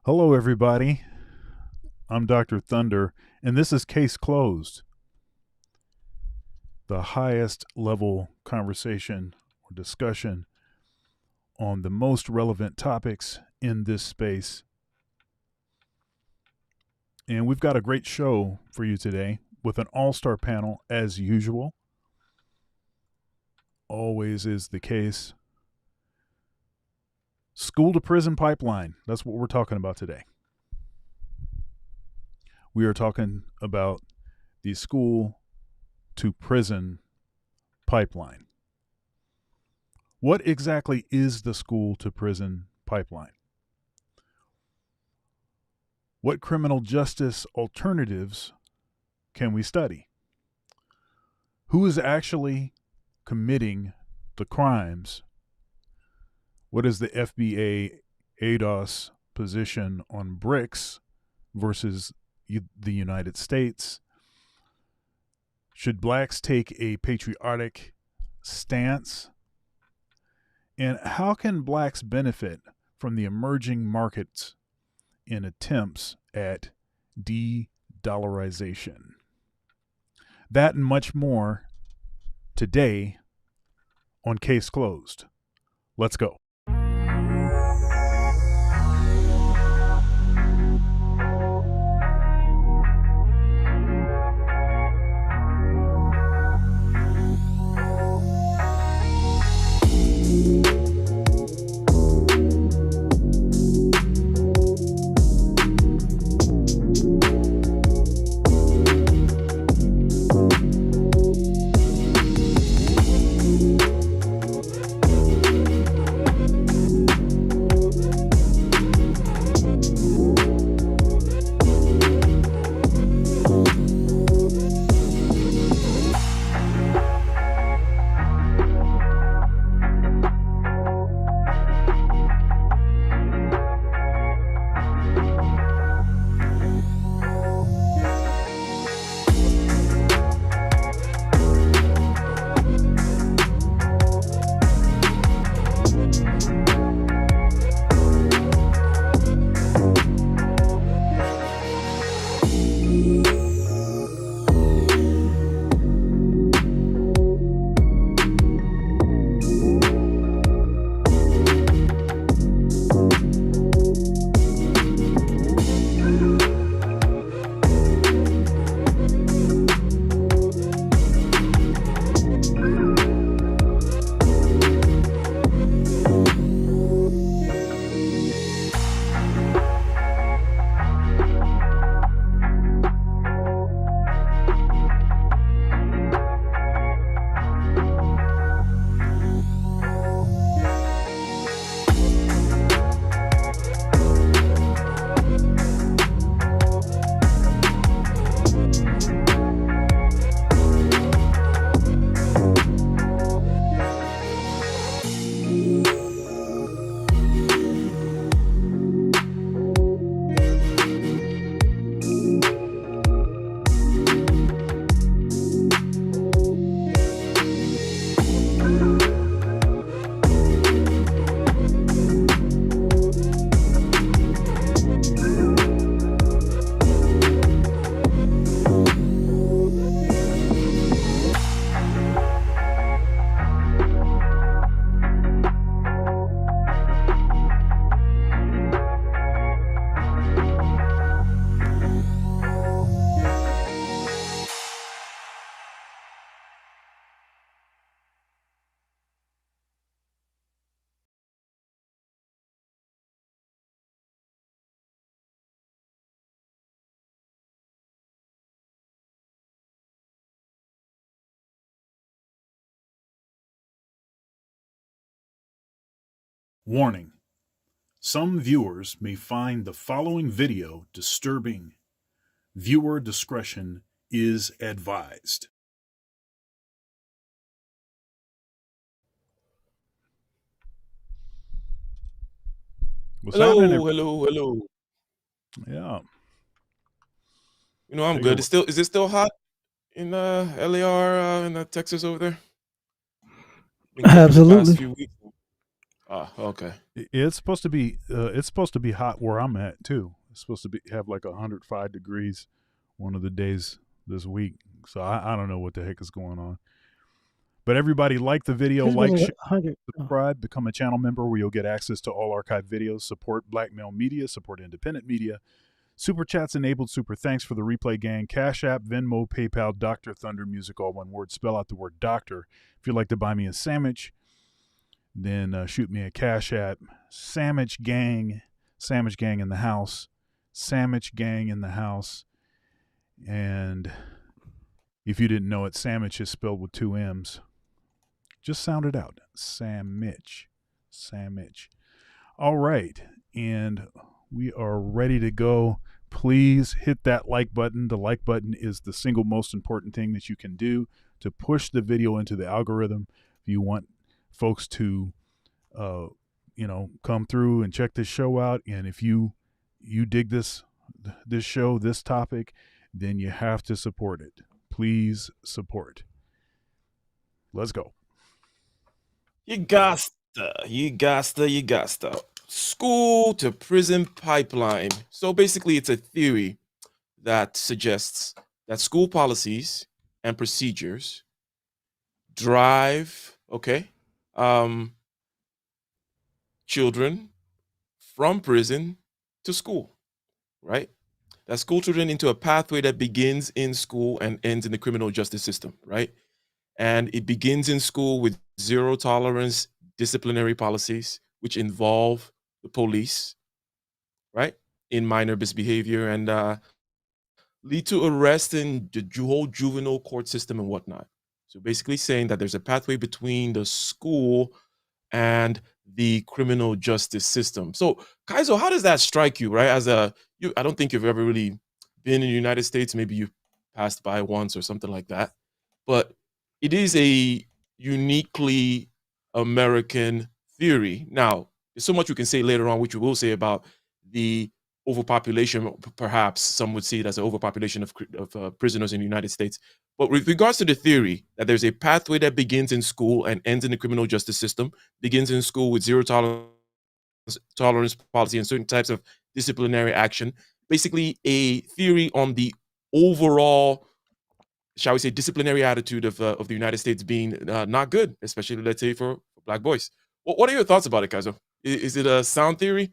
Hello, everybody. I'm Dr. Thunder, and this is Case Closed, the highest level conversation or discussion on the most relevant topics in this space. And we've got a great show for you today with an all star panel, as usual. Always is the case. School to prison pipeline. That's what we're talking about today. We are talking about the school to prison pipeline. What exactly is the school to prison pipeline? What criminal justice alternatives can we study? Who is actually committing the crimes? What is the FBA ADOS position on BRICS versus the United States? Should blacks take a patriotic stance? And how can blacks benefit from the emerging markets in attempts at de-dollarization? That and much more today on Case Closed. Let's go. Warning: some viewers may find the following video disturbing. Viewer discretion is advised. What's happening? Hello. Yeah. I'm Take it good. away. Is it still hot in LAR in Texas over there? Been cooking the past Absolutely. few weeks. Ah, okay. It's supposed to be hot where I'm at too. It's supposed to be have like 105 degrees one of the days this week. So I don't know what the heck is going on. But everybody, like the video, This like, wasn't share, 100. Oh. subscribe, become a channel member where you'll get access to all archived videos, support black male media, support independent media. Super chats enabled. Super thanks for the replay gang. Cash App, Venmo, PayPal, Dr. Thunder Music, all one word. Spell out the word doctor. If you'd like to buy me a sandwich, then shoot me a Cash App. Sandwich gang in the house. Sandwich gang in the house. And if you didn't know it, sandwich is spelled with two M's. Just sound it out. Sandwich. Sandwich. All right. And we are ready to go. Please hit that like button. The like button is the single most important thing that you can do to push the video into the algorithm. If you want folks to, come through and check this show out, and if you dig this show, this topic, then you have to support it. Please support. Let's go. You gotta, you gotta. School to prison pipeline. So basically, it's a theory that suggests that school policies and procedures drive, okay, um, children from prison to school, right? That school children into a pathway that begins in school and ends in the criminal justice system, right? And it begins in school with zero tolerance disciplinary policies, which involve the police, right, in minor misbehavior and lead to arrest in the whole juvenile court system and whatnot. So basically, saying that there's a pathway between the school and the criminal justice system. So, Kaizo, how does that strike you, right? I don't think you've ever really been in the United States. Maybe you passed by once or something like that. But it is a uniquely American theory. Now, there's so much we can say later on, which we will say about the overpopulation. Perhaps some would see it as an overpopulation of prisoners in the United States. But with regards to the theory that there's a pathway that begins in school and ends in the criminal justice system, begins in school with zero tolerance policy and certain types of disciplinary action, basically a theory on the overall, shall we say, disciplinary attitude of the United States being not good, especially, let's say, for Black boys. What are your thoughts about it, Kaizo? Is it a sound theory?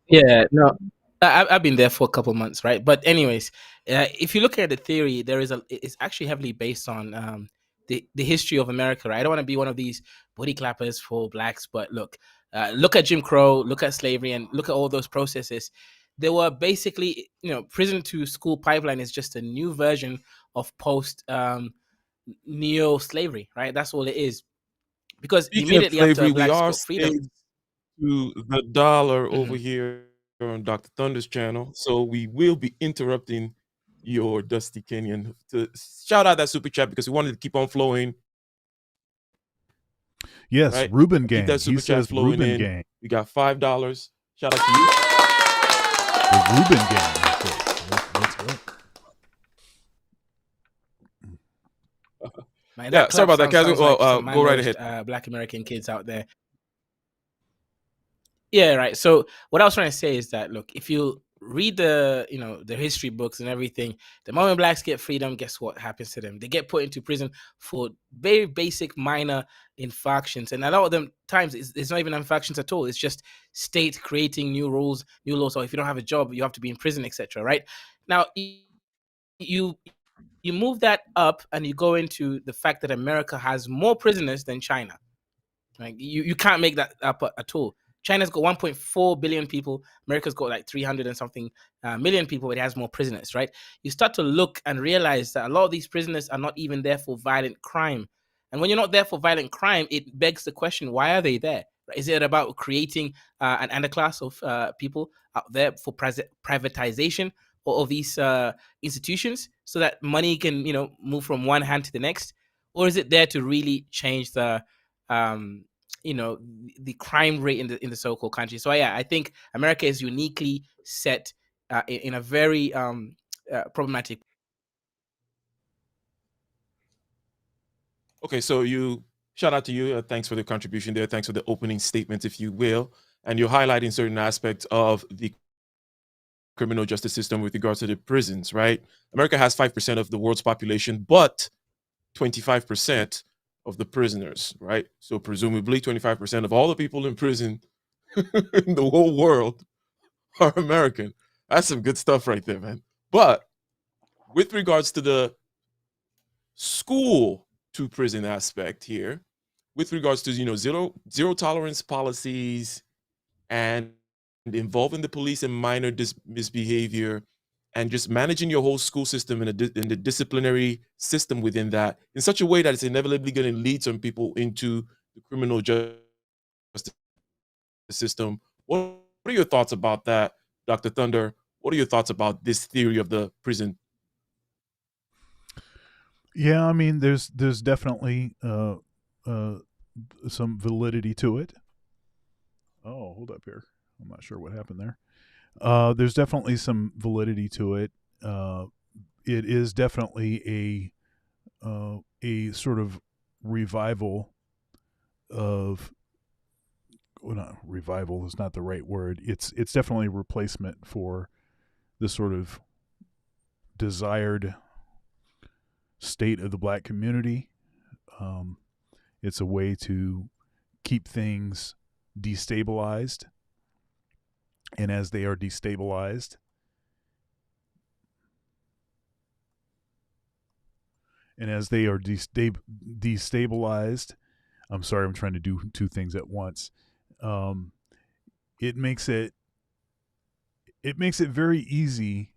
Yeah, no, I've been there for a couple months, right? But anyways, if you look at the theory, it's actually heavily based on the history of America, right? I don't want to be one of these booty clappers for blacks, but look at Jim Crow, look at slavery, and look at all those processes. They were basically, prison to school pipeline is just a new version of post neo slavery, right? That's all it is. Because Speaking of immediately after slavery, we blacks are got freedom. slaves to the dollar over Mhm. here on Dr. Thunder's channel. So we will be interrupting your Dusty Kenyon to shout out that super chat because we wanted to keep on flowing, Yes, right? Ruben Keep Gang. that He super chat says flowing Ruben in. Gang. We got $5. Shout out to you. The Ruben Gang. He says. Let's go. Man, Yeah, that sorry clap about that, sound Kazim. sounds Well, like some go right malnourished ahead. Black American kids out there. Yeah, right. So what I was trying to say is that, look, if you read the history books and everything, the moment blacks get freedom, guess what happens to them? They get put into prison for very basic minor infractions, and a lot of them times it's not even infractions at all. It's just state creating new rules, new laws. So if you don't have a job, you have to be in prison, etc. Right now, you you move that up and you go into the fact that America has more prisoners than China. Like you can't make that up at all. China's got 1.4 billion people. America's got like 300 and something million people, but it has more prisoners, right? You start to look and realize that a lot of these prisoners are not even there for violent crime. And when you're not there for violent crime, it begs the question, why are they there? Is it about creating an underclass of people out there for privatization of these institutions so that money can, move from one hand to the next? Or is it there to really change um, the crime rate in the so-called country? So yeah, I think America is uniquely set in a very problematic. Okay, so you shout out to you. Thanks for the contribution there. Thanks for the opening statement, if you will. And you're highlighting certain aspects of the criminal justice system with regards to the prisons, right? America has 5% of the world's population, but 25% of the prisoners, right? So presumably 25% of all the people in prison in the whole world are American. That's some good stuff right there, man. But with regards to the school to prison aspect here, with regards to zero tolerance policies and involving the police in minor misbehavior and just managing your whole school system and the disciplinary system within that in such a way that it's inevitably going to lead some people into the criminal justice system. What are your thoughts about that, Dr. Thunder? What are your thoughts about this theory of the prison? Yeah, I mean, there's definitely some validity to it. Oh, hold up here. I'm not sure what happened there. There's definitely some validity to it. It is definitely a sort of revival of, well, not revival is not the right word. It's definitely a replacement for the sort of desired state of the black community. It's a way to keep things destabilized, and as they are destabilized, destabilized, I'm sorry, I'm trying to do two things at once. Um, it makes it very easy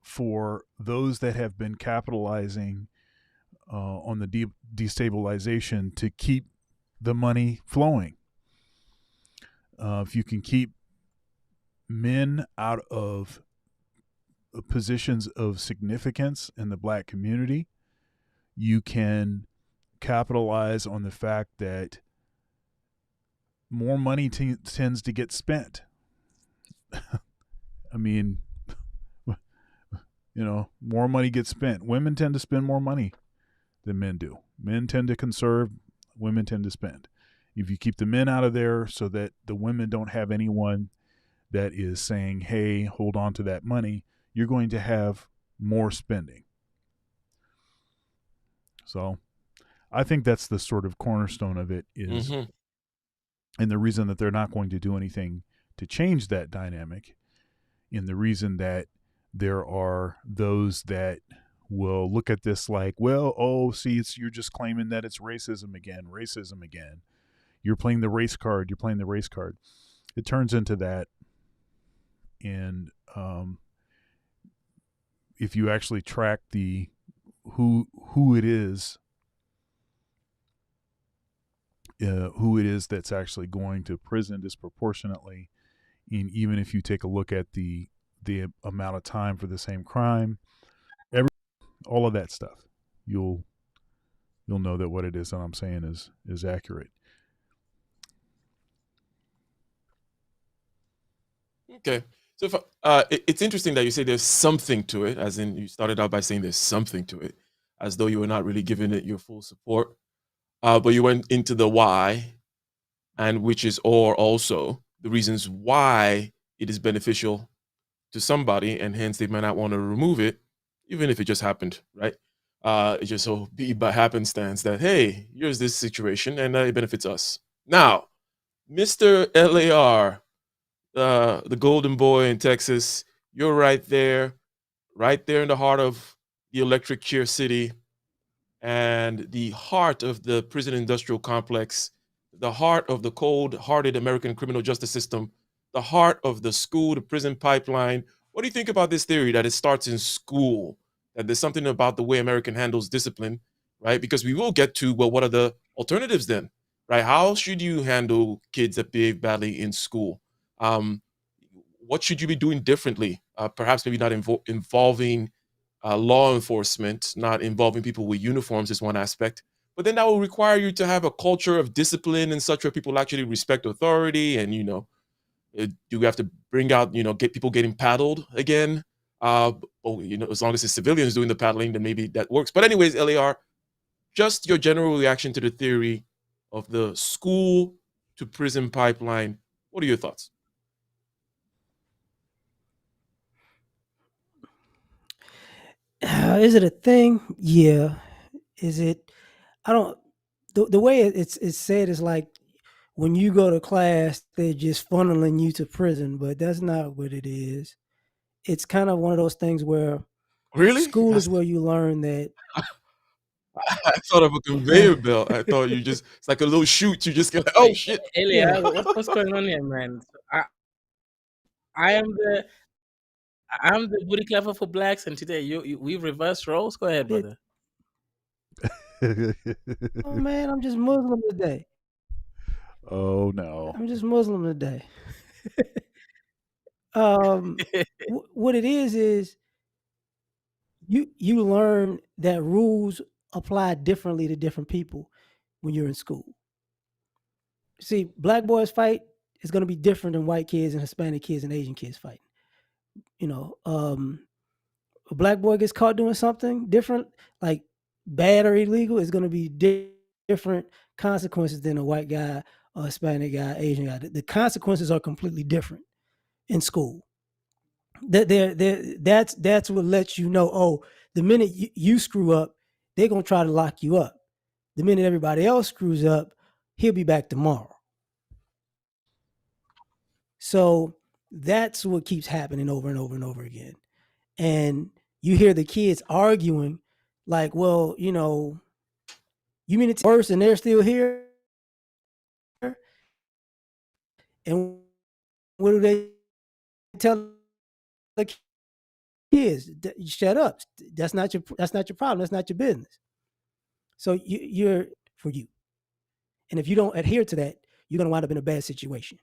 for those that have been capitalizing on the destabilization to keep the money flowing. If you can keep men out of positions of significance in the black community, you can capitalize on the fact that more money tends to get spent. I mean, more money gets spent. Women tend to spend more money than men do. Men tend to conserve, women tend to spend. If you keep the men out of there so that the women don't have anyone that is saying, hey, hold on to that money, you're going to have more spending. So I think that's the sort of cornerstone of it is, and the reason that they're not going to do anything to change that dynamic, and the reason that there are those that will look at this like, well, oh, see, you're just claiming that it's racism again. You're playing the race card. It turns into that. And if you actually track who it is that's actually going to prison disproportionately, and even if you take a look at the amount of time for the same crime, all of that stuff, you'll know that what it is that I'm saying is accurate. Okay. So it's interesting that you say there's something to it, as in you started out by saying there's something to it, as though you were not really giving it your full support. But you went into the why, and which is or also the reasons why it is beneficial to somebody, and hence they might not want to remove it, even if it just happened, right? It just so be by happenstance that, hey, here's this situation and it benefits us. Now, Mr. LAR, the golden boy in Texas, you're right there in the heart of the electric chair city and the heart of the prison industrial complex, the heart of the cold hearted American criminal justice system, the heart of the school to prison pipeline. What do you think about this theory that it starts in school? That there's something about the way American handles discipline, right? Because we will get to, well, what are the alternatives then, right? How should you handle kids that behave badly in school? Um, what should you be doing differently? Perhaps maybe not involving law enforcement, not involving people with uniforms is one aspect. But then that will require you to have a culture of discipline and such where people actually respect authority. And, do we have to bring out, get people getting paddled again? As long as it's civilians doing the paddling, then maybe that works. But anyways, LAR, just your general reaction to the theory of the school to prison pipeline. What are your thoughts? Is it a thing? Yeah. Is it? I don't. The way it's said is like when you go to class, they're just funneling you to prison, but that's not what it is. It's kind of one of those things where Really? school is where you learn that. I thought of a conveyor belt. I thought you just, it's like a little chute. You just get like, oh Wait, shit. Yeah. Elia, what's going on here, man? I am the I'm the booty clapper for blacks, and today we reverse roles. Go ahead, It, brother. oh man, I'm just Muslim today. Oh no. I'm just Muslim today. What it is you learn that rules apply differently to different people when you're in school. See, black boys fight is going to be different than white kids and Hispanic kids and Asian kids fighting. You know, a black boy gets caught doing something different, like bad or illegal, is going to be different consequences than a white guy, a Hispanic guy, Asian guy. The consequences are completely different in school. That's what lets you know. Oh, the minute you screw up, they're gonna try to lock you up. The minute everybody else screws up, he'll be back tomorrow. So that's what keeps happening over and over and over again. And you hear the kids arguing, like, well, you mean it's worse and they're still here? And what do they tell the kids? Shut up. That's not your problem. That's not your business. So you're for you. And if you don't adhere to that, you're gonna wind up in a bad situation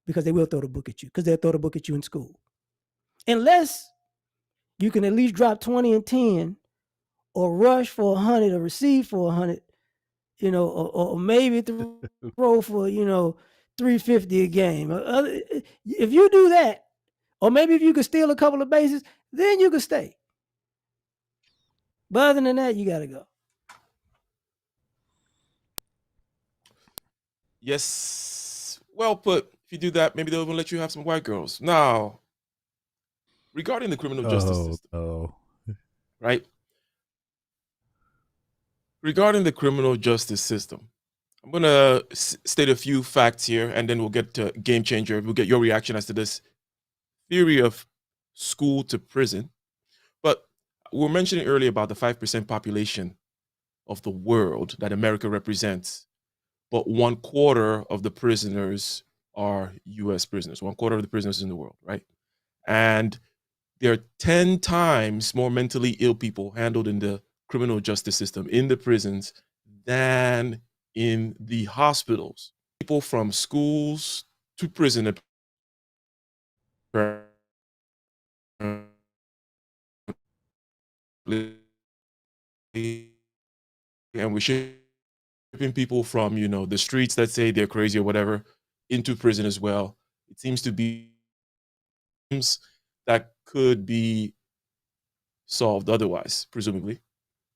because they will throw the book at you because they'll throw the book at you in school. Unless you can at least drop 20 and 10 or rush for 100 or receive for 100, or maybe throw for, 350 a game. If you do that, or maybe if you could steal a couple of bases, then you could stay. But other than that, you got to go. Yes. Well put. If you do that, maybe they'll even let you have some white girls. Now, regarding the criminal justice Oh system, no. right? Regarding the criminal justice system, I'm going to state a few facts here and then we'll get to game changer. We'll get your reaction as to this theory of school to prison. But we were mentioning earlier about the 5% population of the world that America represents. But 1/4 of the prisoners are US prisoners, 1/4 of the prisoners in the world, right? And there are 10 times more mentally ill people handled in the criminal justice system, in the prisons, than in the hospitals. People from schools to prison, and we're shipping people from, the streets that say they're crazy or whatever into prison as well. It seems to be that could be solved otherwise, presumably.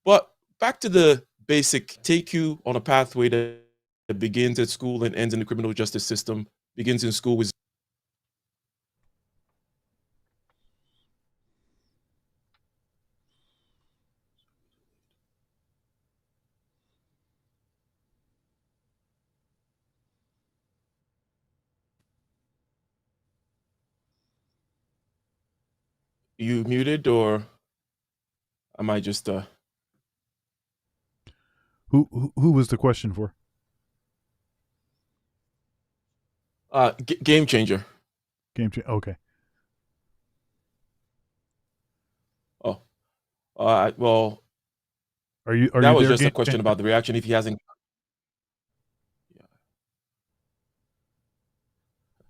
But back to the basic, take you on a pathway that begins at school and ends in the criminal justice system, begins in school with you muted or am I just Who was the question for? game changer? Game change. Okay. Oh, well, Are that you was there, just a game question changer? about the reaction if he hasn't.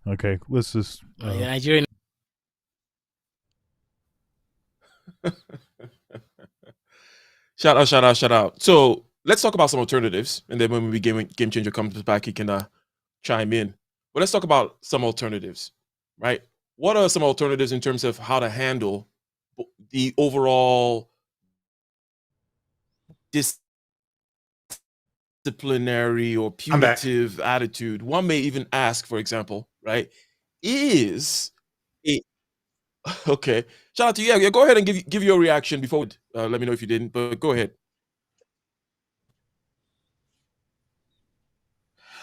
Okay. Let's just. Oh, yeah, Nigerian. Shout out, shout out, shout out. So let's talk about some alternatives, and then when we game changer comes back, he can chime in. But let's talk about some alternatives, right? What are some alternatives in terms of how to handle the overall disciplinary or I'm back. punitive attitude. One may even ask, for example, right? Is it okay? Shout out to you. Yeah, go ahead and give your reaction before. Let me know if you didn't, but go ahead.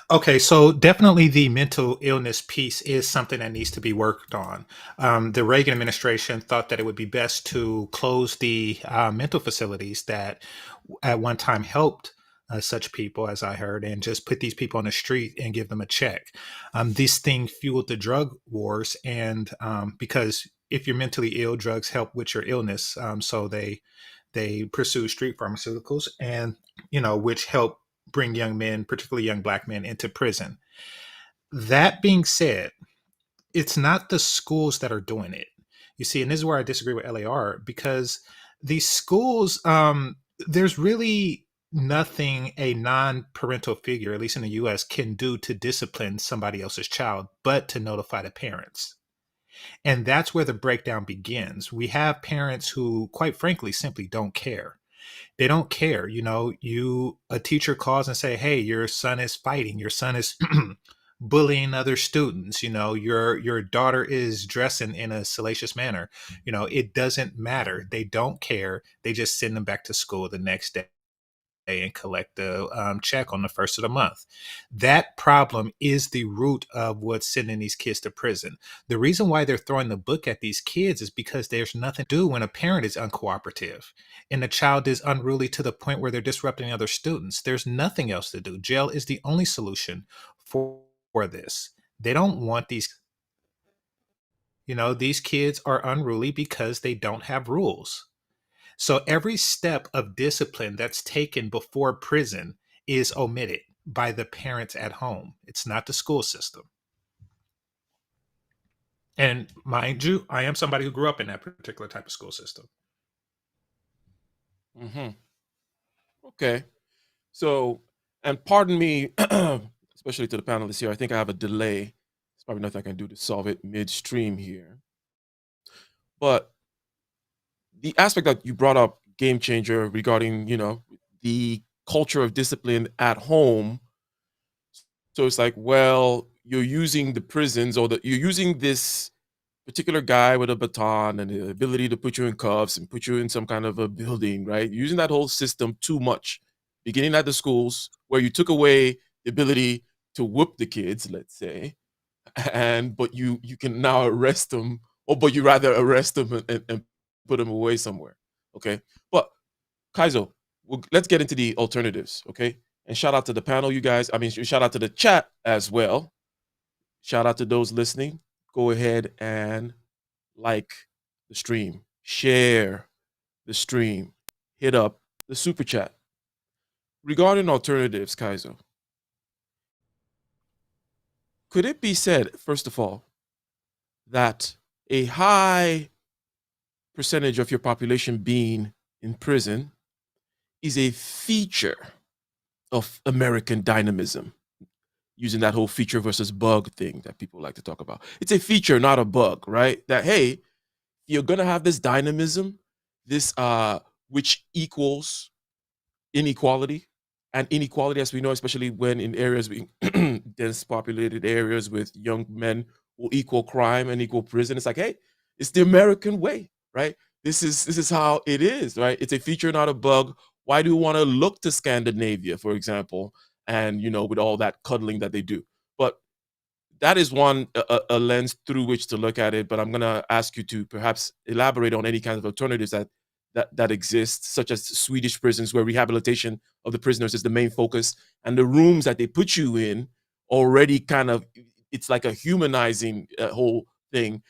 Okay, so definitely the mental illness piece is something that needs to be worked on. The Reagan administration thought that it would be best to close the mental facilities that at one time helped such people, as I heard, and just put these people on the street and give them a check. This thing fueled the drug wars, and because if you're mentally ill, drugs help with your illness, so they pursue street pharmaceuticals, and which help bring young men, particularly young black men, into prison. That being said, it's not the schools that are doing it. You see, and this is where I disagree with LAR, because these schools, there's really nothing a non-parental figure, at least in the US, can do to discipline somebody else's child but to notify the parents. And that's where the breakdown begins. We have parents who, quite frankly, simply don't care. They don't care. A teacher calls and say, hey, your son is fighting, your son is bullying other students, your daughter is dressing in a salacious manner. It doesn't matter. They don't care. They just send them back to school the next day and collect the check on the first of the month. That problem is the root of what's sending these kids to prison. The reason why they're throwing the book at these kids is because there's nothing to do when a parent is uncooperative and the child is unruly to the point where they're disrupting other students. There's nothing else to do. Jail is the only solution for this. They don't want these kids are unruly because they don't have rules. So every step of discipline that's taken before prison is omitted by the parents at home. It's not the school system. And mind you, I am somebody who grew up in that particular type of school system. Hmm. Okay. So, and pardon me, especially to the panelists here, I think I have a delay. There's probably nothing I can do to solve it midstream here. But the aspect that you brought up, game changer, regarding, the culture of discipline at home. So it's like, well, you're using the prisons, or you're using this particular guy with a baton and the ability to put you in cuffs and put you in some kind of a building, right? You're using that whole system too much, beginning at the schools where you took away the ability to whoop the kids, let's say, but you can now arrest them, or but you rather arrest them and put them away somewhere. Okay, but Kaizo, let's get into the alternatives. Okay, and shout out to the panel, you guys. I mean, shout out to the chat as well. Shout out to those listening. Go ahead and like the stream, share the stream, hit up the super chat. Regarding alternatives, Kaizo, could it be said, first of all, that a high percentage of your population being in prison is a feature of American dynamism? Using that whole feature versus bug thing that people like to talk about. It's a feature, not a bug, right? That, hey, you're gonna have this dynamism, this which equals inequality, and inequality, as we know, especially when in areas being dense populated areas with young men, will equal crime and equal prison. It's like, hey, it's the American way, right? This is how it is, right? It's a feature, not a bug. Why do you want to look to Scandinavia, for example, and with all that cuddling that they do? But that is one a lens through which to look at it. But I'm going to ask you to perhaps elaborate on any kind of alternatives that exist, such as Swedish prisons, where rehabilitation of the prisoners is the main focus, and the rooms that they put you in already kind of, it's like a humanizing whole thing.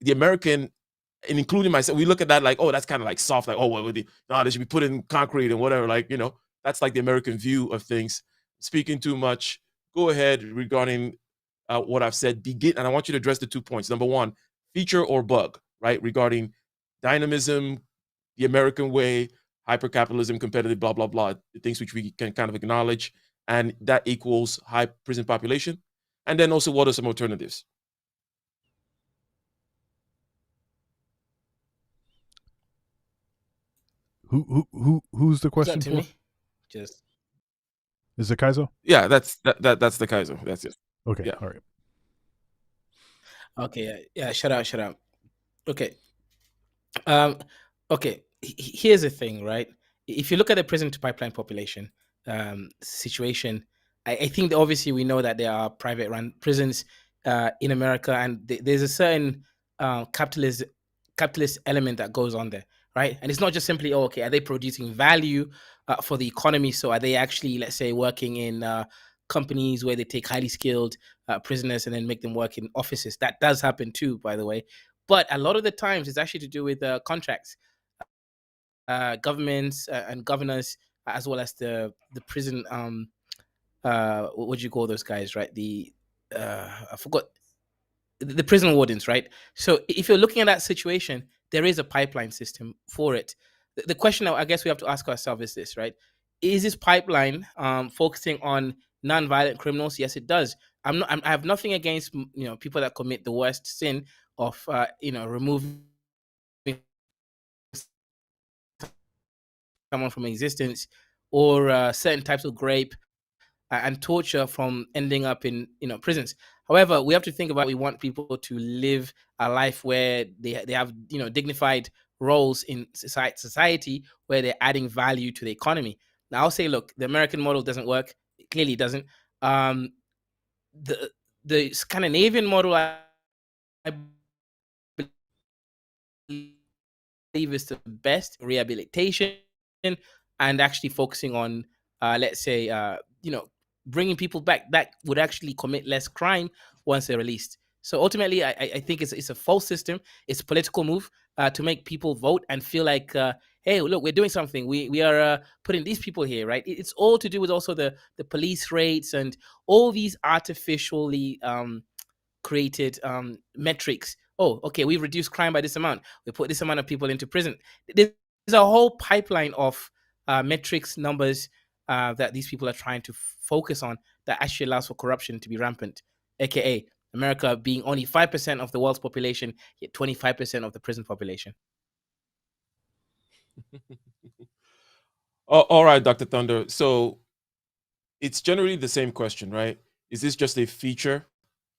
The American, and including myself, we look at that like, oh, that's kind of like soft, like, oh, well, no, they should be put in concrete and whatever, like, that's like the American view of things. Speaking too much, go ahead regarding what I've said. Begin, and I want you to address the 2 points. Number one, feature or bug, right? Regarding dynamism, the American way, hypercapitalism, competitive, blah, blah, blah, the things which we can kind of acknowledge, and that equals high prison population. And then also, what are some alternatives? Who's the Is that question to for? me? Just Is it Kaizo? Yeah, that's the Kaizo. That's it. Okay, Yeah. all right. Okay, yeah. Shut out, shut out. Okay. Um, okay, here's the thing, right? If you look at the prison to pipeline population situation, I think that obviously we know that there are private run prisons in America, and there's a certain capitalist element that goes on there, right? And it's not just simply, oh, okay, are they producing value for the economy? So are they actually, let's say, working in companies where they take highly skilled prisoners and then make them work in offices? That does happen too, by the way. But a lot of the times it's actually to do with contracts, governments and governors, as well as the prison. What do you call those guys? Right, I forgot, the prison wardens, right? So if you're looking at that situation, there is a pipeline system for it. The question I guess we have to ask ourselves is this, right? Is this pipeline focusing on non-violent criminals? Yes, it does. I have nothing against people that commit the worst sin of removing someone from existence, or certain types of rape and torture from ending up in prisons. However, we have to think about, we want people to live a life where they have dignified roles in society where they're adding value to the economy. Now I'll say, look, the American model doesn't work. It clearly doesn't. Um, the the Scandinavian model, I believe, is the best rehabilitation, and actually focusing on, let's say, bringing people back that would actually commit less crime once they're released. So ultimately, I think it's a false system. It's a political move to make people vote and feel like, hey, look, we're doing something. We are putting these people here, right? It's all to do with also the police rates and all these artificially created metrics. Oh, okay, we've reduced crime by this amount. We put this amount of people into prison. There's a whole pipeline of metrics, numbers that these people are trying to focus on that actually allows for corruption to be rampant, aka America being only 5% of the world's population, yet 25% of the prison population. Oh, all right, Dr. Thunder. So it's generally the same question, right? Is this just a feature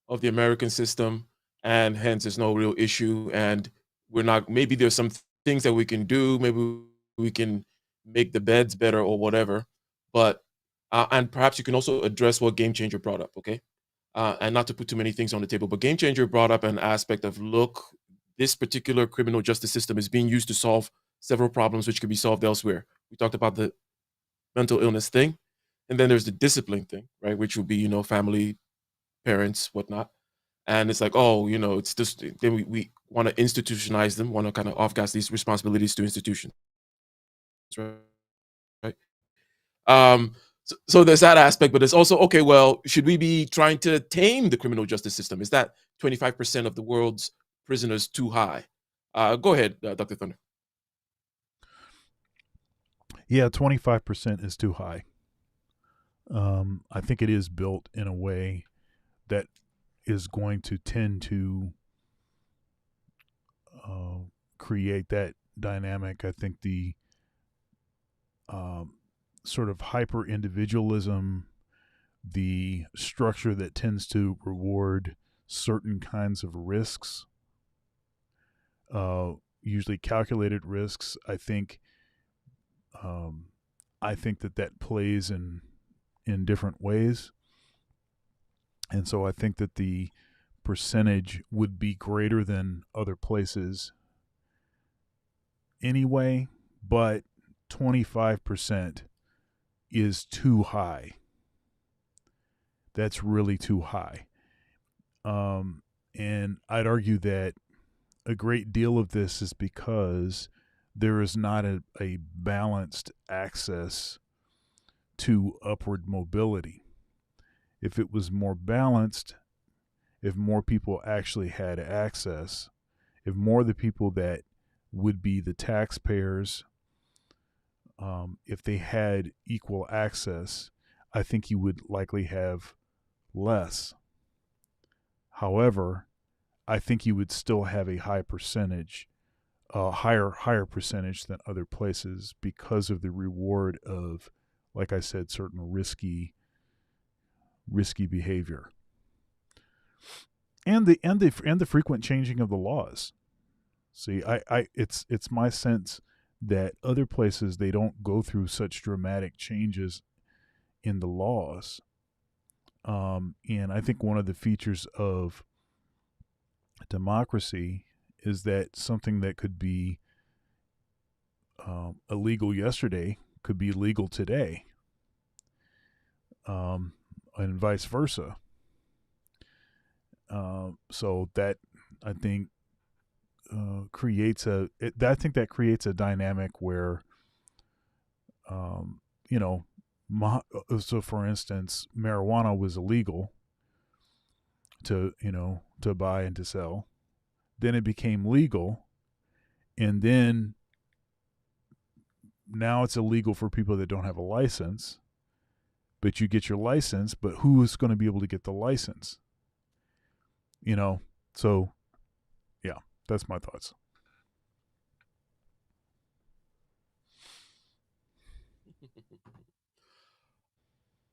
of the American system, and hence there's no real issue, and we're not, maybe there's some things that we can do, maybe we can make the beds better or whatever, but and perhaps you can also address what Game Changer brought up, okay? And not to put too many things on the table, but Game Changer brought up an aspect of, look, this particular criminal justice system is being used to solve several problems which could be solved elsewhere. We talked about the mental illness thing, and then there's the discipline thing, right? Which would be, family, parents, whatnot. And it's like, oh, it's just, then we want to institutionalize them, want to kind of off-gas these responsibilities to institutions, right? So there's that aspect, but it's also, okay, well, should we be trying to tame the criminal justice system? Is that 25% of the world's prisoners too high? Go ahead, Dr. Thunder. Yeah, 25% is too high. I think it is built in a way that is going to tend to create that dynamic. I think the sort of hyper individualism, the structure that tends to reward certain kinds of risks, usually calculated risks. I think that plays in different ways, and so I think that the percentage would be greater than other places anyway, but 25% is too high. That's really too high. And I'd argue that a great deal of this is because there is not a balanced access to upward mobility. If it was more balanced, if more people actually had access, if more of the people that would be the taxpayers, if they had equal access, I think you would likely have less. However, I think you would still have a high percentage, higher percentage than other places because of the reward of like I said, certain risky behavior, and the frequent changing of the laws. See, it's my sense that other places they don't go through such dramatic changes in the laws. And I think one of the features of democracy is that something that could be illegal yesterday could be legal today, and vice versa. So that, I think, I think that creates a dynamic where, you know, so for instance, marijuana was illegal to buy and to sell. Then it became legal, and then now it's illegal for people that don't have a license. But you get your license, but who is going to be able to get the license? So yeah, that's my thoughts.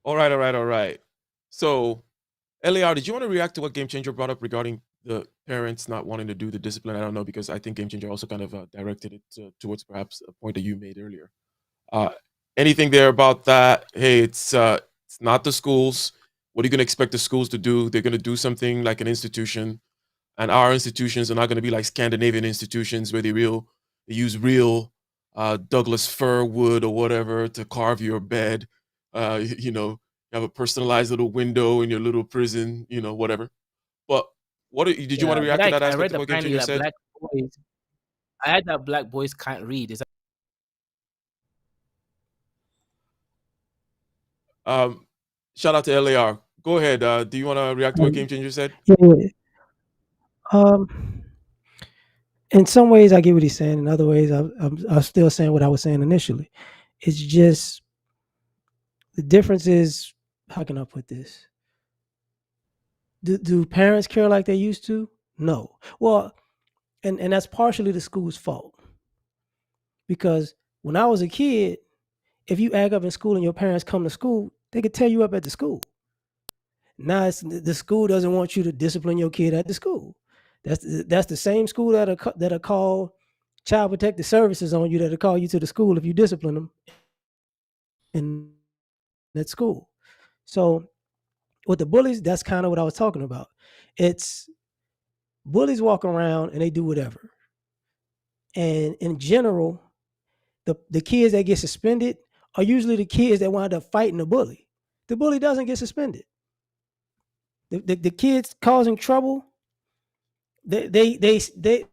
All right, all right, all right. So, LAR, did you want to react to what Game Changer brought up regarding the parents not wanting to do the discipline? I don't know, because I think Game Changer also kind of directed it towards perhaps a point that you made earlier. Uh, Anything there about that? Hey, it's not the schools. What are you going to expect the schools to do? They're going to do something like an institution, and our institutions are not going to be like Scandinavian institutions where they use real Douglas fir wood or whatever to carve your bed. You have a personalized little window in your little prison, whatever. But did you want to Yeah, but react to that I aspect read of what Game apparently Changer that said? black boys. I heard that black boys can't read. Is that Um, Shout out to LAR. Go ahead. Do you want to react to what Game Changer said? Yeah. Um, in some ways, I get what he's saying. In other ways, I'm still saying what I was saying initially. It's just the difference is, how can I put this? Do parents care like they used to? No. Well, and that's partially the school's fault, because when I was a kid, if you act up in school and your parents come to school, they could tear you up at the school. Now the school doesn't want you to discipline your kid at the school. That's the same school that'll call child protective services on you, that'll call you to the school if you discipline them in that school. So with the bullies, that's kind of what I was talking about. It's bullies walk around and they do whatever. And in general, the kids that get suspended are usually the kids that wind up fighting the bully. The bully doesn't get suspended. The kids causing trouble, they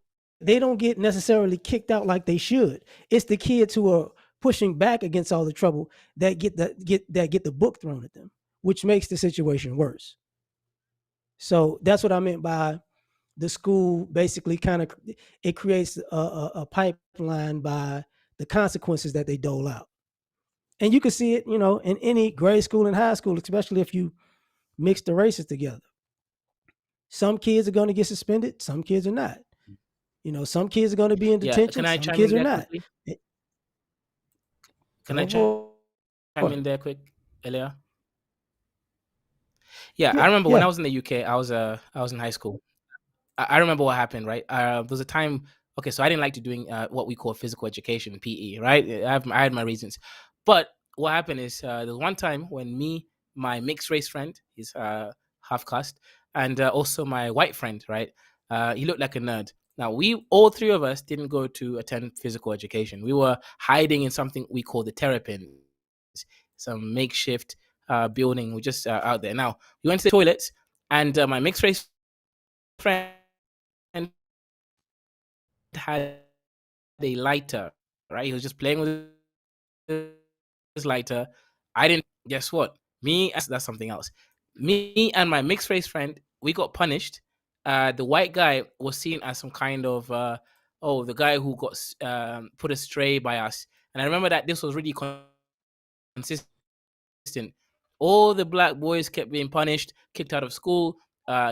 don't get necessarily kicked out like they should. It's the kids who are pushing back against all the trouble that get the book thrown at them, which makes the situation worse. So that's what I meant by the school basically kind of, it creates a pipeline by the consequences that they dole out. And you can see it, in any grade school and high school, especially if you mix the races together. Some kids are going to get suspended, some kids are not. Some kids are going to be in yeah? detention, Can I some chime kids in are there not. quickly? Can I Go chime for it. in there quick, Elia? Yeah, I Yeah, remember when I yeah. was in the UK. I was in high school. I remember what happened, right? There was a time. Okay, so I didn't like to doing what we call physical education, PE, right? I had my reasons, but what happened is there was one time when my mixed race friend, he's half caste, and also my white friend, right? He looked like a nerd. Now we all three of us didn't go to attend physical education. We were hiding in something we call the terrapins, some makeshift building. We're just out there. Now we went to the toilets, and my mixed race friend had a lighter, right? He was just playing with his lighter. I didn't. Guess what? That's something else. Me and my mixed race friend, we got punished. The white guy was seen as some kind of the guy who got put astray by us. And I remember that this was really consistent. All the black boys kept being punished, kicked out of school,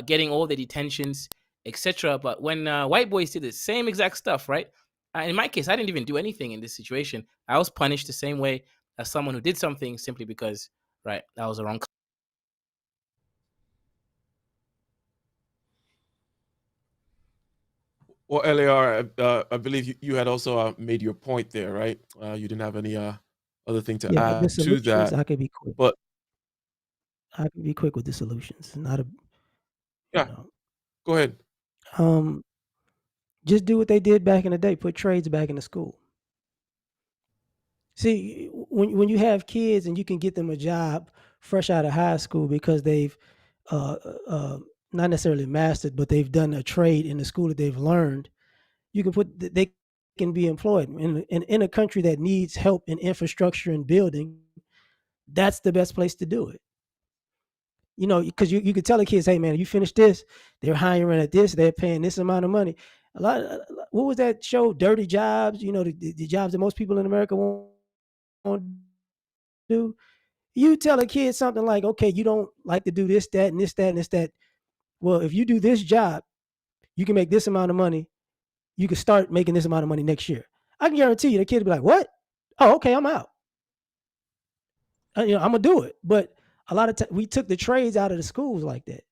getting all the detentions, etc. But when white boys did the same exact stuff, right? In my case, I didn't even do anything in this situation. I was punished the same way. as someone who did something simply because, right, that was the wrong. Well, LAR, I believe you had also made your point there, right? You didn't have any other thing to Yeah, the add to solutions that, I could be quick. but I can be quick with the solutions. It's not a, you yeah, know, go ahead. um, just do what they did back in the day. Put trades back in the school. See, when you have kids and you can get them a job fresh out of high school because they've uh, uh, not necessarily mastered, but they've done a trade in the school that they've learned. You can put they can be employed in a country that needs help in infrastructure and building. That's the best place to do it. You know, because you could tell the kids, hey man, you finish this, they're hiring at this, they're paying this amount of money. What was that show, Dirty Jobs? You know, the jobs that most people in America won't do. You tell a kid something like, okay, you don't like to do this, that, and this, that, and this, that. Well, if you do this job, you can make this amount of money. You can start making this amount of money next year. I can guarantee you the kid will be like, what? Oh, okay, I'm out. I'm gonna do it. But a lot of times we took the trades out of the schools like that.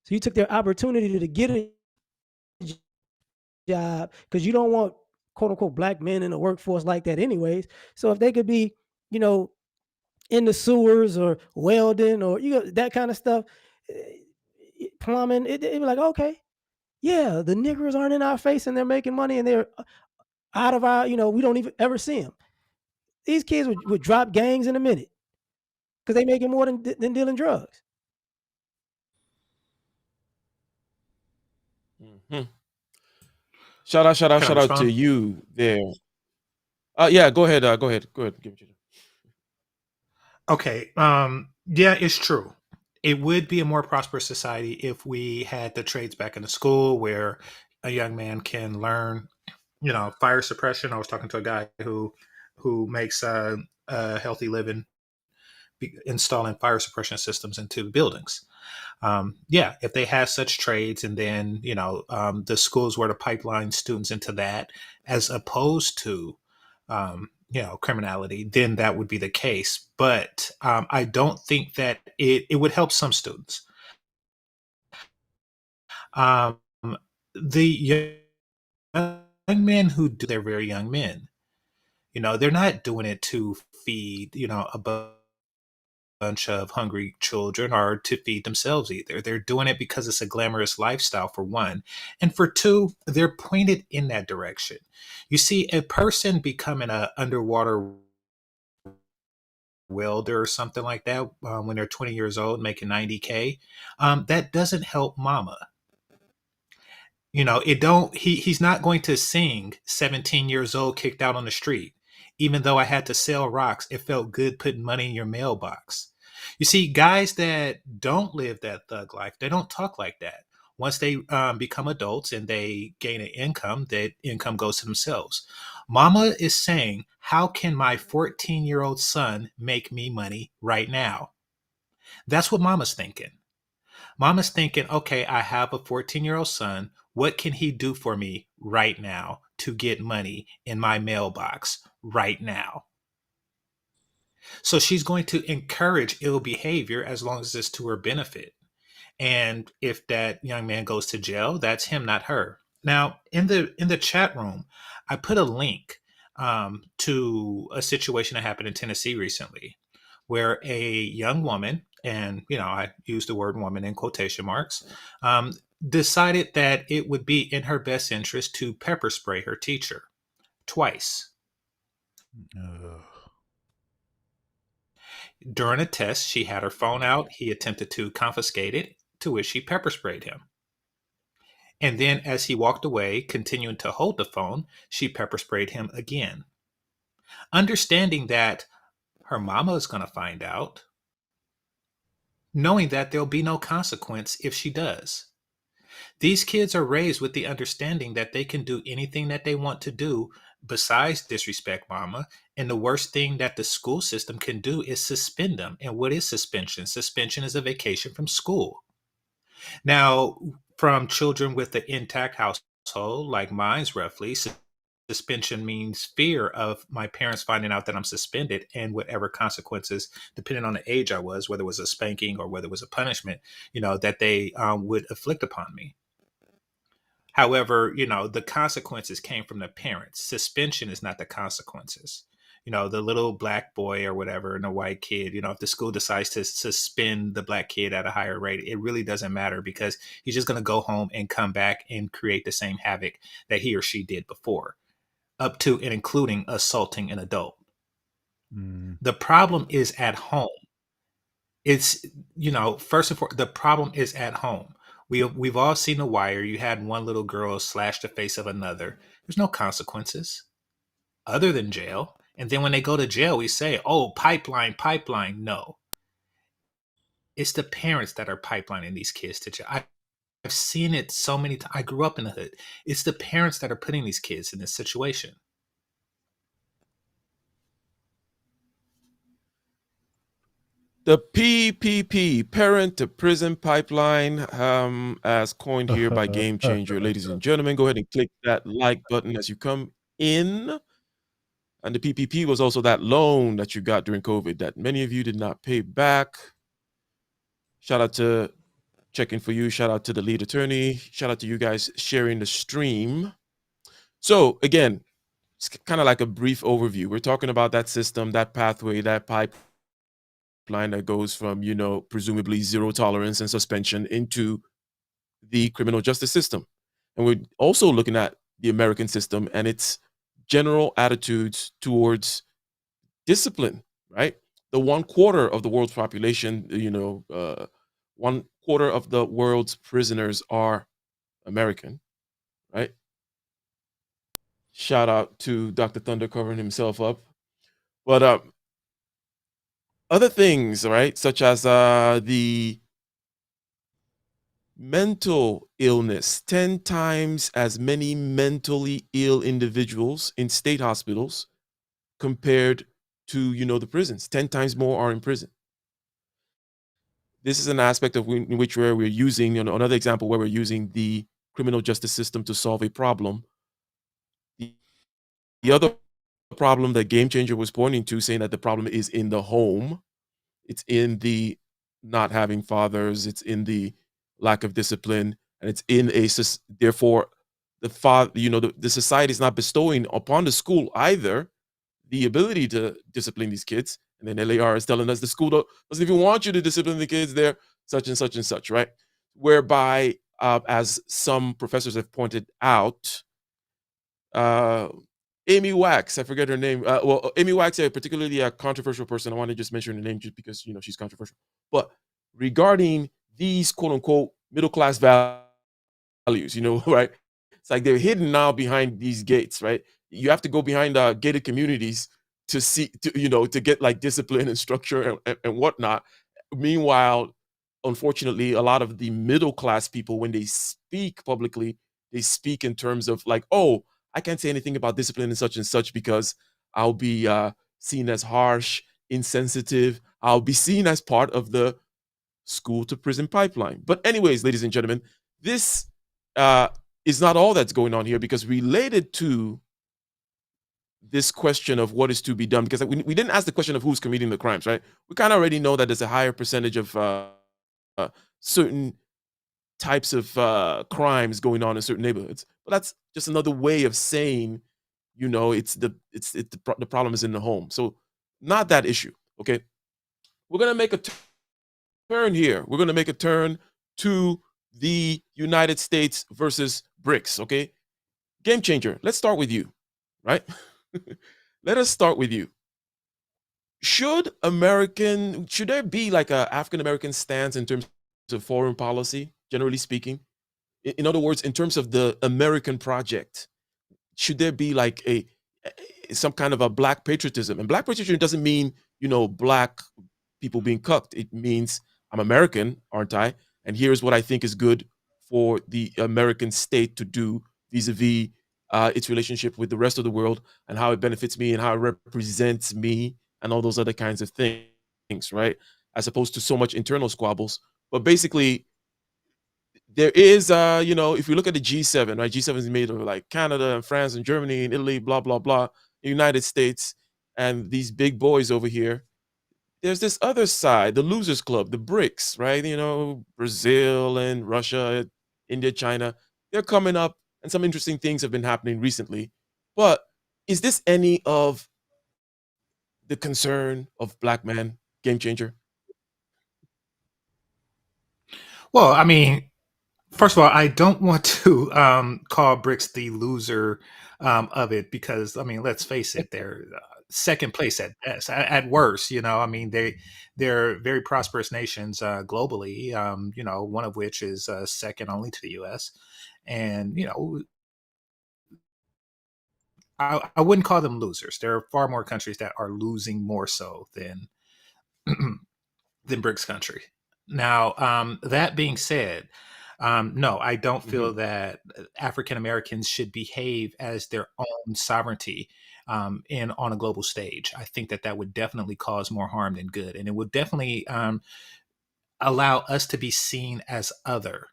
So you took their opportunity to get a job because you don't want quote unquote black men in the workforce like that anyways. So if they could be, you know, in the sewers or welding or that kind of stuff, plumbing, it'd be like, okay, yeah, the niggers aren't in our face and they're making money and they're out of our, we don't even ever see them. These kids would drop gangs in a minute because they making more than dealing drugs. Mhm. Shout out, shout out, Can I shout out to respond? you there. Yeah, go ahead. Go ahead. Go ahead. Give it to you. Okay. Yeah, it's true. It would be a more prosperous society if we had the trades back in the school where a young man can learn, fire suppression. I was talking to a guy who makes a healthy living installing fire suppression systems into buildings. Yeah, if they had such trades, and then the schools were to pipeline students into that, as opposed to criminality, then that would be the case. But I don't think that it would help some students. Um, the young men who do, they're very young men. They're not doing it to feed a bunch of hungry children or to feed themselves either. They're doing it because it's a glamorous lifestyle, for one. And for two, they're pointed in that direction. You see, a person becoming an underwater welder or something like that when they're 20 years old, making 90K, that doesn't help mama. It don't he's not going to sing 17 years old kicked out on the street. Even though I had to sell rocks, it felt good putting money in your mailbox. You see, guys that don't live that thug life, they don't talk like that. Once they become adults and they gain an income, that income goes to themselves. Mama is saying, how can my 14-year-old son make me money right now? That's what mama's thinking. Mama's thinking, okay, I have a 14-year-old son. What can he do for me right now to get money in my mailbox right now? So she's going to encourage ill behavior as long as it's to her benefit. And if that young man goes to jail, that's him, not her. Now, in the chat room, I put a link to a situation that happened in Tennessee recently, where a young woman, and I use the word woman in quotation marks, decided that it would be in her best interest to pepper spray her teacher twice. Uh, During a test, she had her phone out. He attempted to confiscate it, to which she pepper sprayed him. And then, as he walked away, continuing to hold the phone, she pepper sprayed him again. Understanding that her mama is going to find out, knowing that there'll be no consequence if she does. These kids are raised with the understanding that they can do anything that they want to do besides disrespect mama. And the worst thing that the school system can do is suspend them. And what is suspension? Suspension is a vacation from school. Now, from children with an intact household, like mine's roughly, suspension means fear of my parents finding out that I'm suspended and whatever consequences, depending on the age I was, whether it was a spanking or whether it was a punishment, that they would afflict upon me. However, the consequences came from the parents. Suspension is not the consequences. The little black boy or whatever and the white kid, if the school decides to suspend the black kid at a higher rate, it really doesn't matter because he's just going to go home and come back and create the same havoc that he or she did before, up to and including assaulting an adult. Mm. The problem is at home. It's, first and foremost, the problem is at home. We've all seen The Wire. You had one little girl slash the face of another. There's no consequences other than jail. And then when they go to jail, we say, oh, pipeline, pipeline. No, it's the parents that are pipelining these kids to jail. I've seen it so many times. I grew up in the hood. It's the parents that are putting these kids in this situation. The PPP, parent to prison pipeline, as coined here by Game Changer. Ladies and gentlemen, go ahead and click that like button as you come in. And the PPP was also that loan that you got during COVID that many of you did not pay back. Shout out to Checking For You. Shout out to the lead attorney. Shout out to you guys sharing the stream. So again, it's kind of like a brief overview. We're talking about that system, that pathway, that pipeline that goes from, presumably zero tolerance and suspension into the criminal justice system. And we're also looking at the American system and its general attitudes towards discipline, right? The 1/4 of the world's population, 1/4 of the world's prisoners are American, right? Shout out to Dr. Thunder covering himself up. But other things, right, such as the mental illness, 10 times as many mentally ill individuals in state hospitals compared to, the prisons. 10 times more are in prison. This is an aspect of in which where we're using, another example where we're using the criminal justice system to solve a problem. The other problem that Game Changer was pointing to, saying that the problem is in the home, it's in the not having fathers, it's in the lack of discipline, and it's in therefore the father, the society is not bestowing upon the school either the ability to discipline these kids. And then LAR is telling us the school doesn't even want you to discipline the kids. They're such and such and such, right? Whereby, as some professors have pointed out, Amy Wax, I forget her name. Amy Wax, particularly a controversial person. I want to just mention her name just because she's controversial. But regarding these quote unquote middle class values, right? It's like they're hidden now behind these gates, right? You have to go behind gated communities to see, to get like discipline and structure and whatnot. Meanwhile, unfortunately, a lot of the middle class people, when they speak publicly, they speak in terms of like, oh, I can't say anything about discipline and such because I'll be seen as harsh, insensitive. I'll be seen as part of the school to prison pipeline. But anyways, ladies and gentlemen, this is not all that's going on here, because related to this question of what is to be done, because we didn't ask the question of who's committing the crimes, right? We kind of already know that there's a higher percentage of certain types of crimes going on in certain neighborhoods, but that's just another way of saying, the problem is in the home. So not that issue. Okay, we're gonna make a turn here. We're gonna make a turn to the United States versus BRICS. Okay, Game Changer. Let's start with you, right? Let us start with you. Should there be like a African American stance in terms of foreign policy, generally speaking? In other words, in terms of the American project, should there be like some kind of a black patriotism? And black patriotism doesn't mean, black people being cucked. It means I'm American, aren't I? And here's what I think is good for the American state to do vis-a-vis its relationship with the rest of the world, and how it benefits me and how it represents me and all those other kinds of things, right? As opposed to so much internal squabbles. But basically, there is, if you look at the G7, right? G7 is made of like Canada and France and Germany and Italy, blah blah blah, United States, and these big boys over here. There's this other side, the losers club, the BRICS, right? Brazil and Russia, India, China. They're coming up, and some interesting things have been happening recently. But is this any of the concern of black man, game changer? Well, I mean, first of all, I don't want to call BRICS the loser of it because, I mean, let's face it, they're second place at best, at worst. I mean, they're very prosperous nations globally. One of which is second only to the U.S. And I wouldn't call them losers. There are far more countries that are losing more so than than BRICS country. Now, that being said, no, I don't feel Mhm. that African Americans should behave as their own sovereignty in on a global stage. I think that that would definitely cause more harm than good, and it would definitely allow us to be seen as other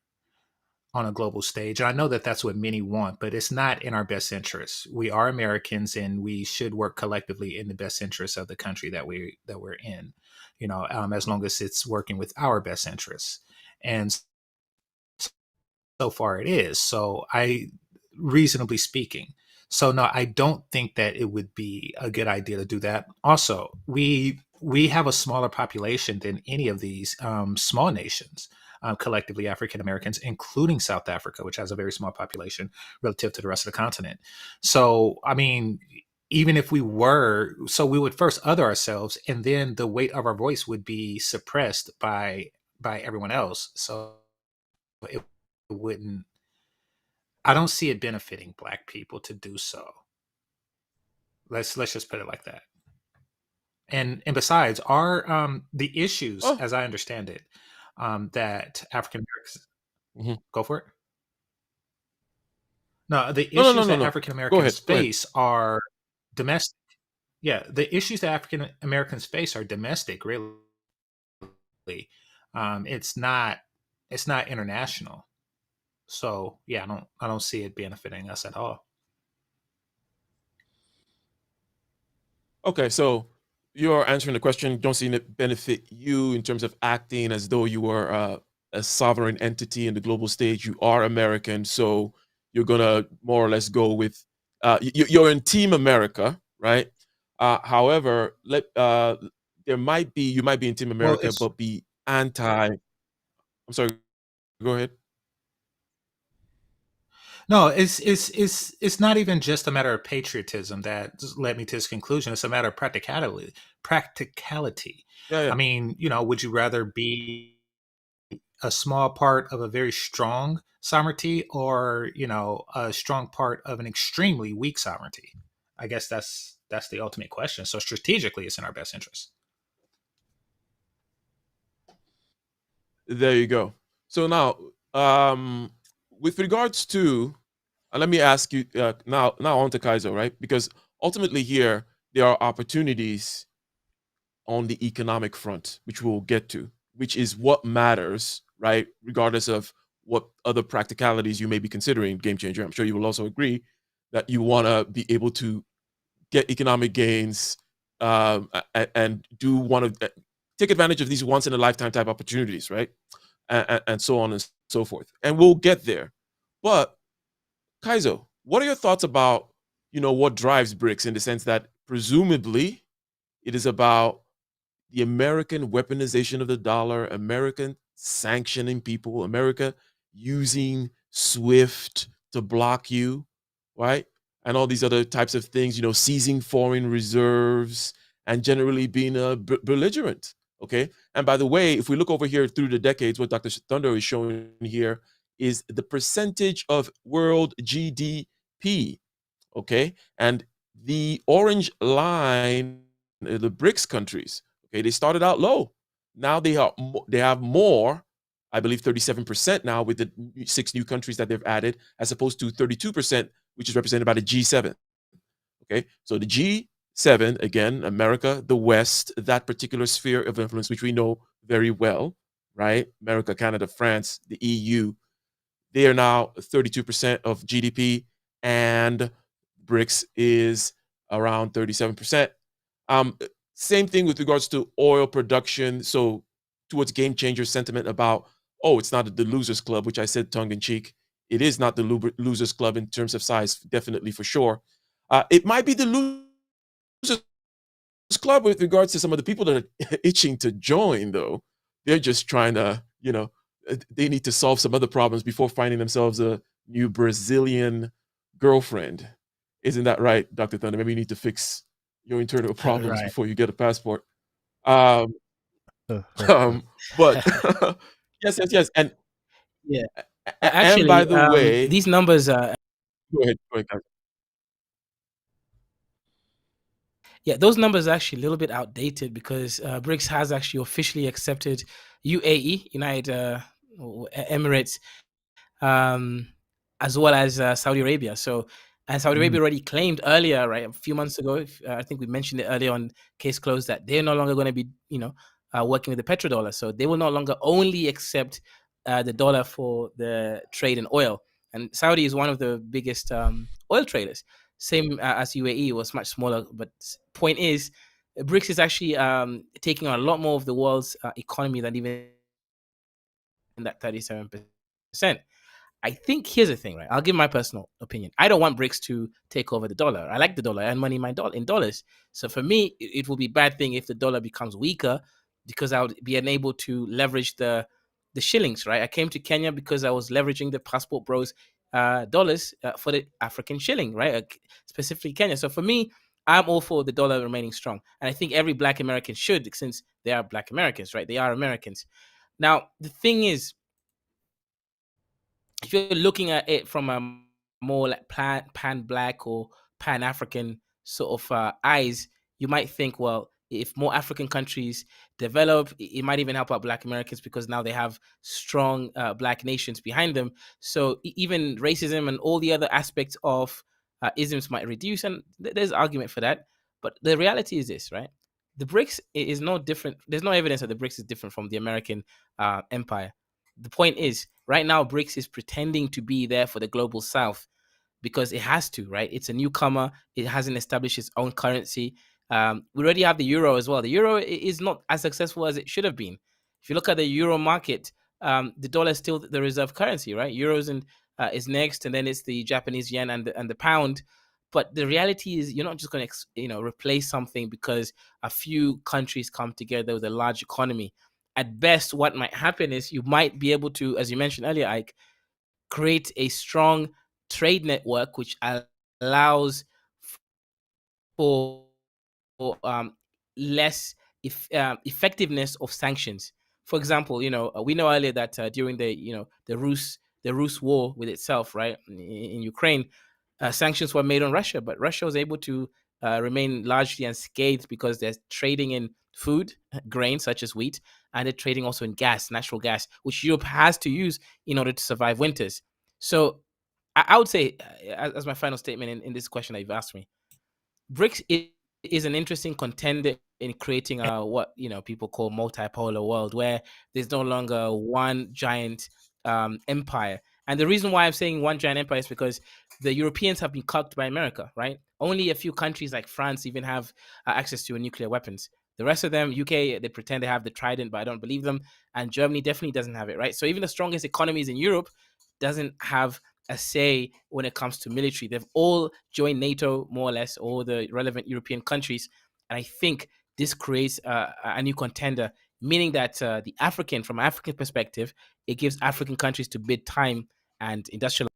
on a global stage. And I know that that's what many want, but it's not in our best interests. We are Americans, and we should work collectively in the best interests of the country that we're in. As long as it's working with our best interests, and so far it is. So reasonably speaking. So no, I don't think that it would be a good idea to do that. Also, we have a smaller population than any of these small nations, collectively African Americans, including South Africa, which has a very small population relative to the rest of the continent. So, I mean, even if we were, so we would first other ourselves, and then the weight of our voice would be suppressed by everyone else. So it wouldn't. I don't see it benefiting Black people to do so. Let's just put it like that. And besides, are the issues, Oh, as I understand it, that African Americans mhm. go for it. No, the No, no, no, issues no, that no. African Go Americans ahead. Go ahead. face are domestic. Yeah, the issues that African Americans face are domestic. Really, it's not. It's not international. So yeah, I don't see it benefiting us at all. Okay, so you're answering the question. Don't see it benefit you in terms of acting as though you were a sovereign entity in the global stage. You are American, so you're gonna more or less go with. You're in Team America, right? However, you might be in Team Well, America, it's but be anti. I'm sorry. Go ahead. No, it's not even just a matter of patriotism that led me to this conclusion. It's a matter of practicality. Practicality. Yeah, I yeah. mean, would you rather be a small part of a very strong sovereignty, or a strong part of an extremely weak sovereignty? I guess that's the ultimate question. So strategically, it's in our best interest. There you go. So now, um, with regards to, let me ask you now on to Kaiser, right? Because ultimately here there are opportunities on the economic front, which we'll get to, which is what matters, right? Regardless of what other practicalities you may be considering, game changer. I'm sure you will also agree that you want to be able to get economic gains and do take advantage of these once in a lifetime type opportunities, right? And so on and so forth. And we'll get there. But Kaizo, what are your thoughts about what drives BRICS in the sense that presumably it is about the American weaponization of the dollar, American sanctioning people, America using SWIFT to block you, right? And all these other types of things, seizing foreign reserves and generally being belligerent. Okay. And by the way, if we look over here through the decades, what Dr. Thunder is showing here is the percentage of world GDP. Okay. And the orange line, the BRICS countries, okay, they started out low. Now they have more, I believe 37% now with the 6 new countries that they've added, as opposed to 32%, which is represented by the G7. Okay, so the G7, again, America, the West, that particular sphere of influence, which we know very well, right? America, Canada, France, the EU. They are now 32% of GDP, and BRICS is around 37%. Same thing with regards to oil production. So, towards game changer sentiment about, oh, it's not the losers club, which I said tongue in cheek. It is not the losers club in terms of size, definitely for sure. It might be the losers club with regards to some of the people that are itching to join, though. They're just trying to, they need to solve some other problems before finding themselves a new Brazilian girlfriend. Isn't that right, Dr. Thunder? Maybe you need to fix your internal problems Right. before you get a passport. Um, but yes, yes, yes. And Yeah. and by Actually, the way, these numbers go ahead, guys. yeah, those numbers are actually a little bit outdated because BRICS has actually officially accepted UAE, United Emirates, um, as well as Saudi Arabia. So, and Saudi Mm. Arabia already claimed earlier, right, a few months ago. I think we mentioned it earlier on Case Closed, that they're no longer going to be, working with the petrodollar. So they will no longer only accept the dollar for the trade in oil. And Saudi is one of the biggest oil traders. Same as UAE, was much smaller. But point is, BRICS is actually taking on a lot more of the world's economy than even that 37%. I think here's the thing, right? I'll give my personal opinion. I don't want BRICS to take over the dollar. I like the dollar. I earn money in dollars. So for me, it will be a bad thing if the dollar becomes weaker because I would be unable to leverage the shillings, right? I came to Kenya because I was leveraging the Passport Bros dollars for the African shilling, right? Specifically Kenya. So for me, I'm all for the dollar remaining strong. And I think every Black American should, since they are Black Americans, right? They are Americans. Now, the thing is, if you're looking at it from a more like pan black or pan African sort of eyes, you might think, well, if more African countries develop, it might even help out Black Americans because now they have strong Black nations behind them. So even racism and all the other aspects of isms might reduce, and there's argument for that. But the reality is this, right? The BRICS is no different. There's no evidence that the BRICS is different from the American empire. The point is, right now, BRICS is pretending to be there for the global south because it has to, right? It's a newcomer. It hasn't established its own currency. We already have the euro as well. The euro is not as successful as it should have been. If you look at the euro market, the dollar is still the reserve currency, right? Euros and is next, and then it's the Japanese yen and the pound. But the reality is, you're not just going to replace something because a few countries come together with a large economy. At best, what might happen is you might be able to, as you mentioned earlier, Ike, create a strong trade network which allows for less effectiveness of sanctions. For example, we know earlier that during the Rus war with itself, right, in Ukraine, sanctions were made on Russia, but Russia was able to remain largely unscathed because they're trading in food, grain such as wheat, and they're trading also in gas, natural gas, which Europe has to use in order to survive winters. So I would say, as my final statement in this question that you've asked me, BRICS is an interesting contender in creating a what people call multipolar world where there's no longer one giant empire. And the reason why I'm saying one giant empire is because the Europeans have been cucked by America, right? Only a few countries like France even have access to nuclear weapons. The rest of them, UK, they pretend they have the Trident, but I don't believe them. And Germany definitely doesn't have it, right? So even the strongest economies in Europe doesn't have a say when it comes to military. They've all joined NATO, more or less, all the relevant European countries. And I think this creates a new contender, meaning that from an African perspective, it gives African countries to bid time and industrialize.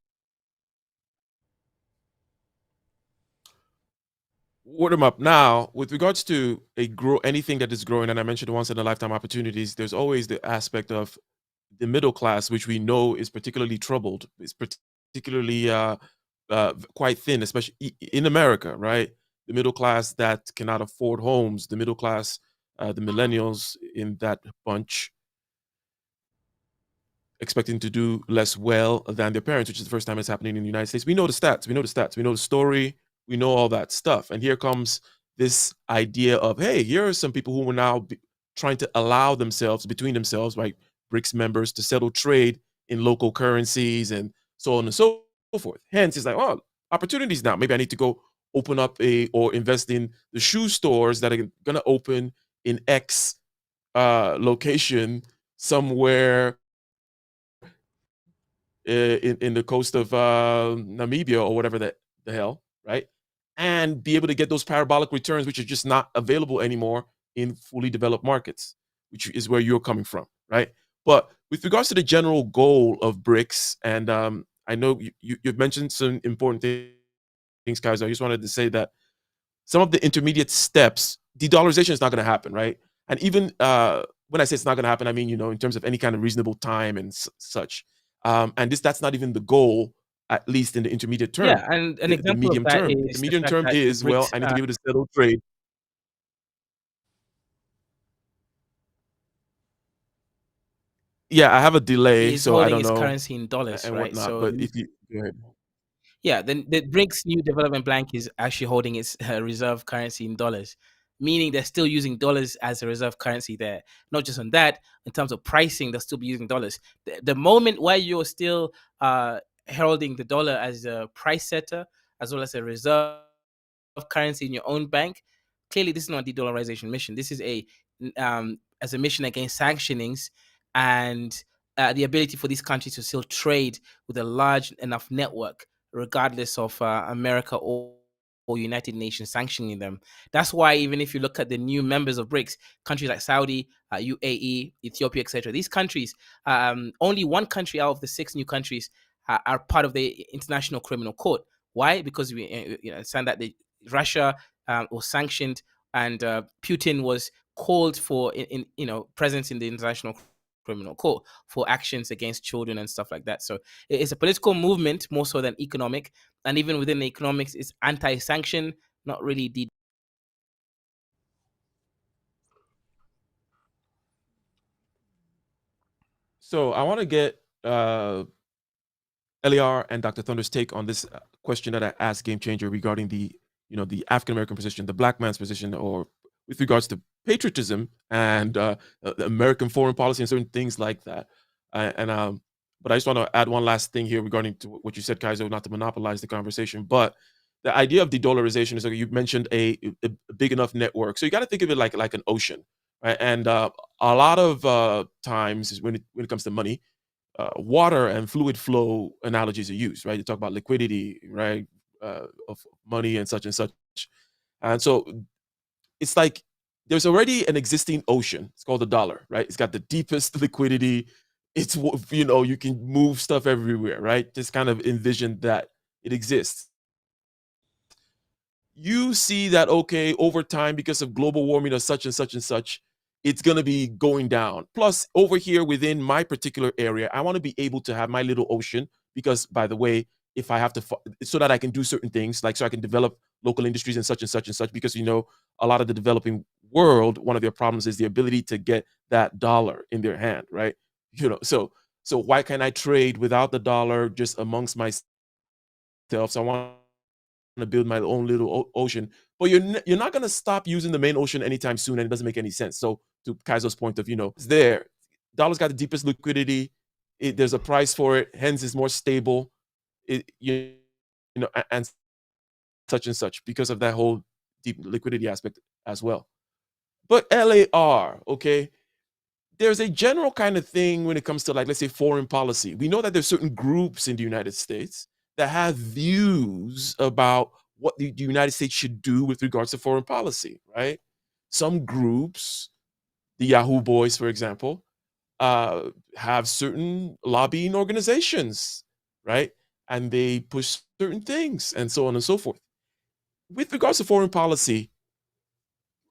Word them up now with regards to anything that is growing, and I mentioned once in a lifetime opportunities. There's always the aspect of the middle class, which we know is particularly troubled. It's particularly quite thin, especially in America, right? The middle class that cannot afford homes, the middle class, the millennials in that bunch, expecting to do less well than their parents, which is the first time it's happening in the United States. We know the stats, we know the stats, we know the story, we know all that stuff. And here comes this idea of, hey, here are some people who are now trying to allow themselves, between themselves, right, BRICS members, to settle trade in local currencies and so on and so forth. Hence, it's like, oh, opportunities now. Maybe I need to go open up or invest in the shoe stores that are going to open in X location somewhere in the coast of Namibia or whatever the hell, right? And be able to get those parabolic returns, which are just not available anymore in fully developed markets, which is where you're coming from, right? But with regards to the general goal of BRICS, and I know you've mentioned some important things, guys. I just wanted to say that some of the intermediate steps, de-dollarization is not going to happen, right? And even when I say it's not going to happen, I mean, in terms of any kind of reasonable time and such. And that's not even the goal, at least in the intermediate term. Yeah, and an The example of medium that term. The is the medium fact term that the is, well, BRICS I need to be able to settle trade. Yeah, I have a delay, is so I holding don't its know currency in dollars, and right? whatnot. So But if you go ahead. yeah, then the BRICS new development bank is actually holding its reserve currency in dollars, meaning they're still using dollars as a reserve currency there. Not just on that, in terms of pricing, they'll still be using dollars. The moment where you're still heralding the dollar as a price setter as well as a reserve currency in your own bank, clearly this is not a de-dollarization mission. This is as a mission against sanctionings and the ability for these countries to still trade with a large enough network, regardless of America or United Nations sanctioning them. That's why even if you look at the new members of BRICS, countries like Saudi, UAE, Ethiopia, etc., these countries, only one country out of the 6 new countries are part of the International Criminal Court. Why? Because we understand that Russia was sanctioned and Putin was called for presence in the International Criminal Court for actions against children and stuff like that. So it's a political movement more so than economic, and even within the economics, it's anti-sanction, not really So I want to get LAR and Dr. Thunder's take on this question that I asked Game Changer regarding the African American position, the black man's position, or with regards to patriotism and American foreign policy and certain things like that. But I just want to add one last thing here regarding to what you said, Kaiser, not to monopolize the conversation, but the idea of de-dollarization is like you mentioned a big enough network, so you got to think of it like an ocean, right? And a lot of times when it comes to money, water and fluid flow analogies are used, right? You talk about liquidity, right, of money and such and such. And so it's like there's already an existing ocean. It's called the dollar, right? It's got the deepest liquidity. It's, you can move stuff everywhere, right? Just kind of envision that it exists. You see that, okay, over time, because of global warming or such and such and such, it's going to be going down. Plus, over here within my particular area, I want to be able to have my little ocean because, by the way, if I have to, so that I can do certain things, like so I can develop local industries and such and such and such, because, a lot of the developing world, one of their problems is the ability to get that dollar in their hand, right? So why can't I trade without the dollar just amongst myself? So I want to build my own little ocean, but you're not going to stop using the main ocean anytime soon, and it doesn't make any sense. So to Kaiser's point of, it's there. Dollar's got the deepest liquidity. There's a price for it, hence it's more stable. And such and such because of that whole deep liquidity aspect as well. But LAR, okay, there's a general kind of thing when it comes to, like, let's say, foreign policy. We know that there's certain groups in the United States that have views about what the United States should do with regards to foreign policy, right? Some groups, the Yahoo Boys, for example, have certain lobbying organizations, right? And they push certain things and so on and so forth. With regards to foreign policy,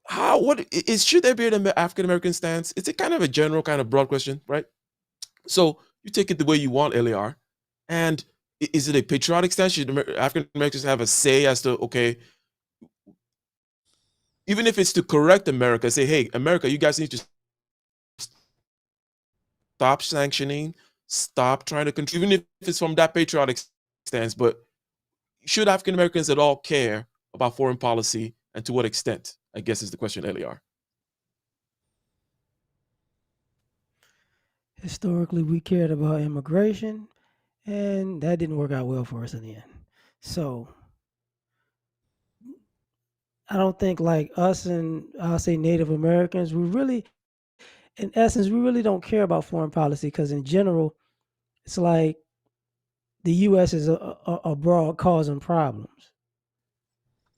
what is should there be an African American stance? It's a kind of a general, kind of broad question, right? So you take it the way you want, LAR. And is it a patriotic stance? Should African Americans have a say as to, okay, even if it's to correct America, say, hey, America, you guys need to stop sanctioning, stop trying to control, even if it's from that patriotic stance. But should African Americans at all care about foreign policy, and to what extent? I guess is the question, LAR. Historically, we cared about immigration, and that didn't work out well for us in the end. So I don't think like us and I'll say Native Americans, we really, in essence, we really don't care about foreign policy because in general, it's like the U.S. is abroad causing problems.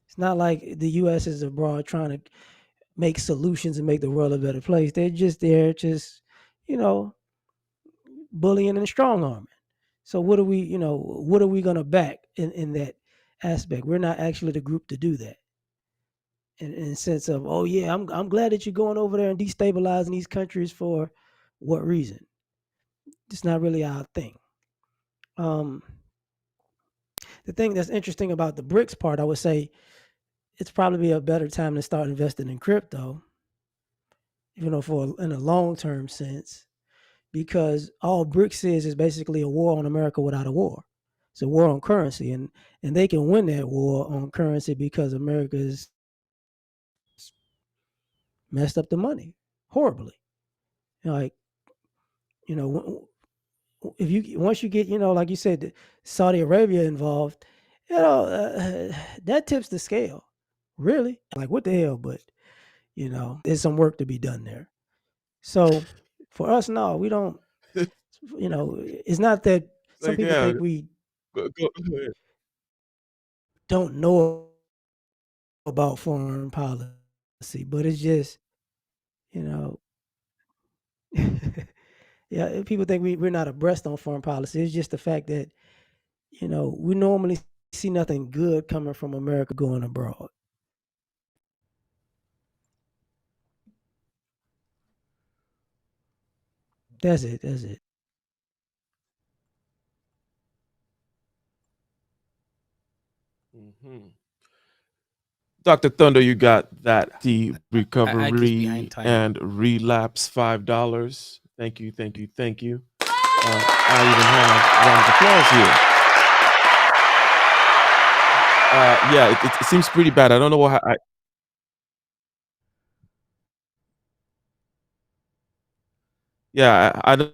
It's not like the U.S. is abroad trying to make solutions and make the world a better place. They're just there, just you know, bullying and strong arming. So what are we gonna back in that aspect? We're not actually the group to do that. In the sense of, oh yeah, I'm glad that you're going over there and destabilizing these countries for what reason? It's not really our thing. Um, the thing that's interesting about the BRICS part, I would say it's probably a better time to start investing in crypto, in a long term sense, because all BRICS is basically a war on America without a war. It's a war on currency, and they can win that war on currency because America's messed up the money horribly. Like you know, if you once you get like you said, Saudi Arabia involved, that tips the scale. Really, like what the hell? But there's some work to be done there. So for us, no, we don't. It's not that some Like, people yeah, think we go ahead. don't know about foreign policy, but it's just you know, yeah, people think we're not abreast on foreign policy. It's just the fact that we normally see nothing good coming from America going abroad. That's it. That's it. Mhm. Dr. Thunder, you got that. The I guess behind recovery time. and relapse $5. Thank you, thank you, thank you. I even have a round of applause here. Yeah, it seems pretty bad. I don't know how. Yeah, I don't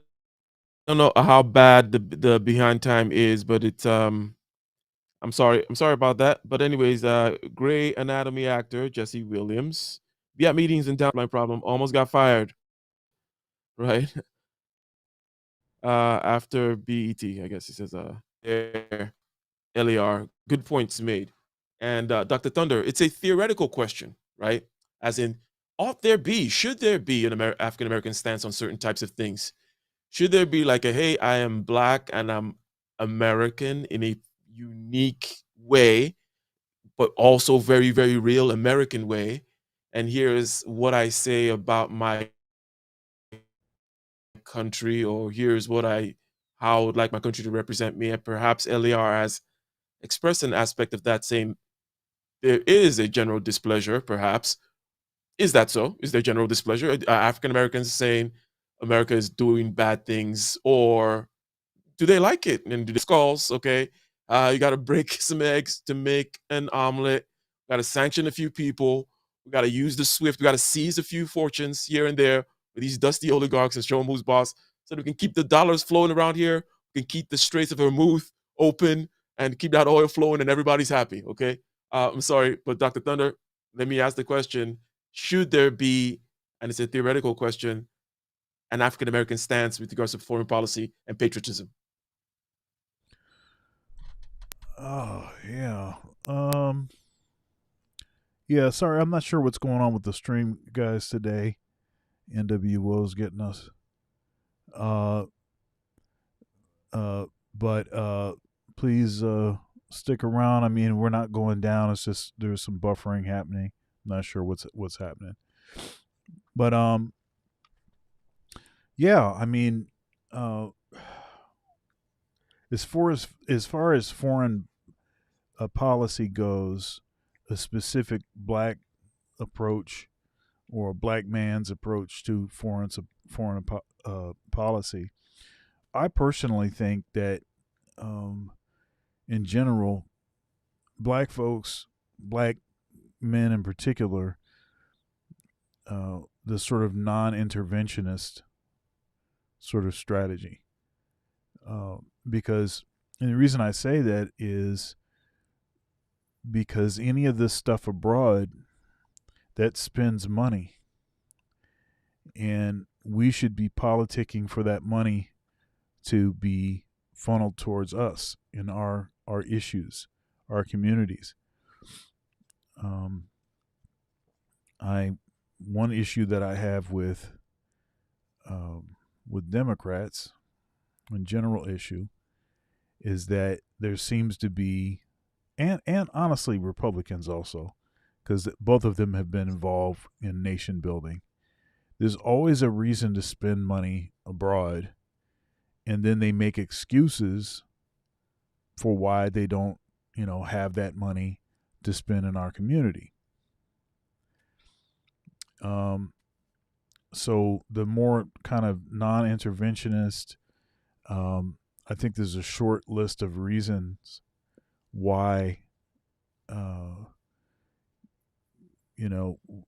know how bad the behind time is, but it's I'm sorry about that. But anyways, Gray Anatomy actor Jesse Williams, be at meetings and downline problem, almost got fired, right? After BET, I guess he says there, LAR, good points made. And Dr. Thunder, it's a theoretical question, right? As in, should there be an African American stance on certain types of things? Should there be like a, hey, I am black and I'm American in a unique way, but also very, very real American way? And here is what I say about my country, or here's how I would like my country to represent me. And perhaps LAR has expressed an aspect of that, saying there is a general displeasure, perhaps. Is that so? Is there general displeasure? African Americans saying America is doing bad things, or do they like it? And do they skulls? Okay, you got to break some eggs to make an omelet. Got to sanction a few people. We got to use the SWIFT. We got to seize a few fortunes here and there with these dusty oligarchs and show them who's boss, so that we can keep the dollars flowing around here. We can keep the Straits of Hormuz open and keep that oil flowing, and everybody's happy. Okay, I'm sorry, but Dr. Thunder, let me ask the question: should there be, and it's a theoretical question, an African American stance with regards to foreign policy and patriotism? Oh yeah. Um. Yeah. Sorry, I'm not sure what's going on with the stream, guys. Today, NWO's getting us. Uh. But please stick around. I mean, we're not going down. It's just there's some buffering happening. I'm not sure what's happening. But yeah. I mean, uh, as far as foreign policy goes, a specific black approach or a black man's approach to foreign policy. I personally think that, in general, black folks, black men in particular, the sort of non-interventionist sort of strategy. Because, and the reason I say that is because any of this stuff abroad that spends money, and we should be politicking for that money to be funneled towards us in our issues, our communities. Um, I One issue that I have with Democrats, one general issue, is that there seems to be, and honestly Republicans also, because both of them have been involved in nation building. There's always a reason to spend money abroad, and then they make excuses for why they don't, have that money to spend in our community. Um, so the more kind of non-interventionist, I think there's a short list of reasons why, uh,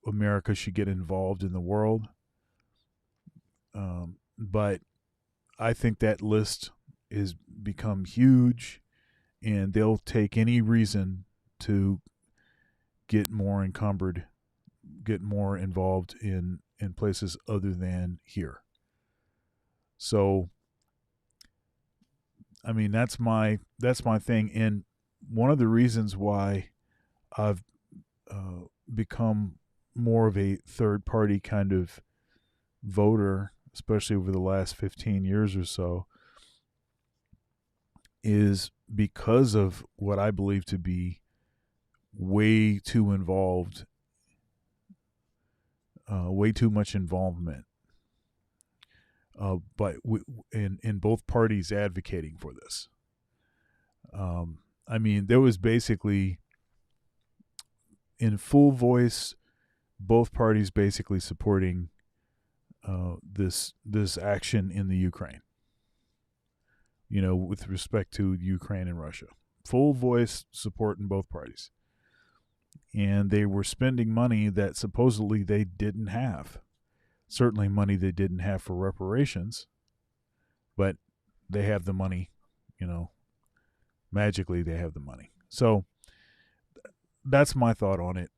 America should get involved in the world. But I think that list is become huge, and they'll take any reason to get more encumbered, get more involved in places other than here. So, I mean, that's my thing, and one of the reasons why I've become more of a third party kind of voter, especially over the last 15 years or so, is because of what I believe to be way too involved, way too much involvement, but in both parties advocating for this. I mean, there was basically in full voice, both parties basically supporting this action in the Ukraine. With respect to Ukraine and Russia, full voice support in both parties, and they were spending money that supposedly they didn't have. Certainly, money they didn't have for reparations, but they have the money. You know, magically they have the money. So that's my thought on it.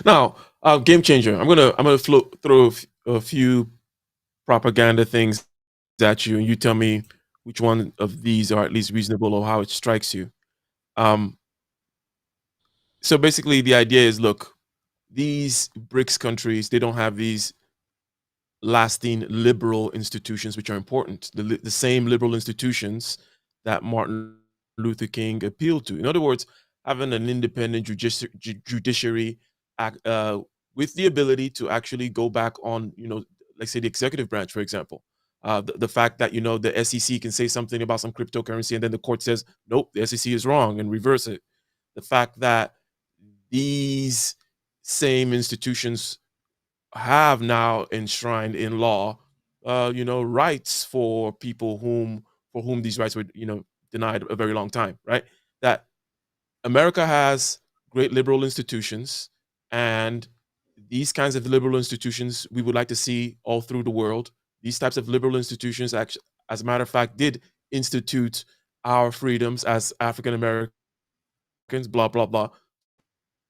Now, game changer. I'm gonna throw a few propaganda things at you, and you tell me which one of these are at least reasonable or how it strikes you. Um, so basically, the idea is, look, these BRICS countries, they don't have these lasting liberal institutions which are important. The same liberal institutions that Martin Luther King appealed to. In other words, having an independent judiciary with the ability to actually go back on, let's say the executive branch, for example. The fact that the SEC can say something about some cryptocurrency and then the court says nope, the SEC is wrong and reverse it. The fact that these same institutions have now enshrined in law, rights for people for whom these rights were, denied a very long time, right? That America has great liberal institutions, and these kinds of liberal institutions we would like to see all through the world. These types of liberal institutions, actually, as a matter of fact, did institute our freedoms as African Americans. Blah blah blah.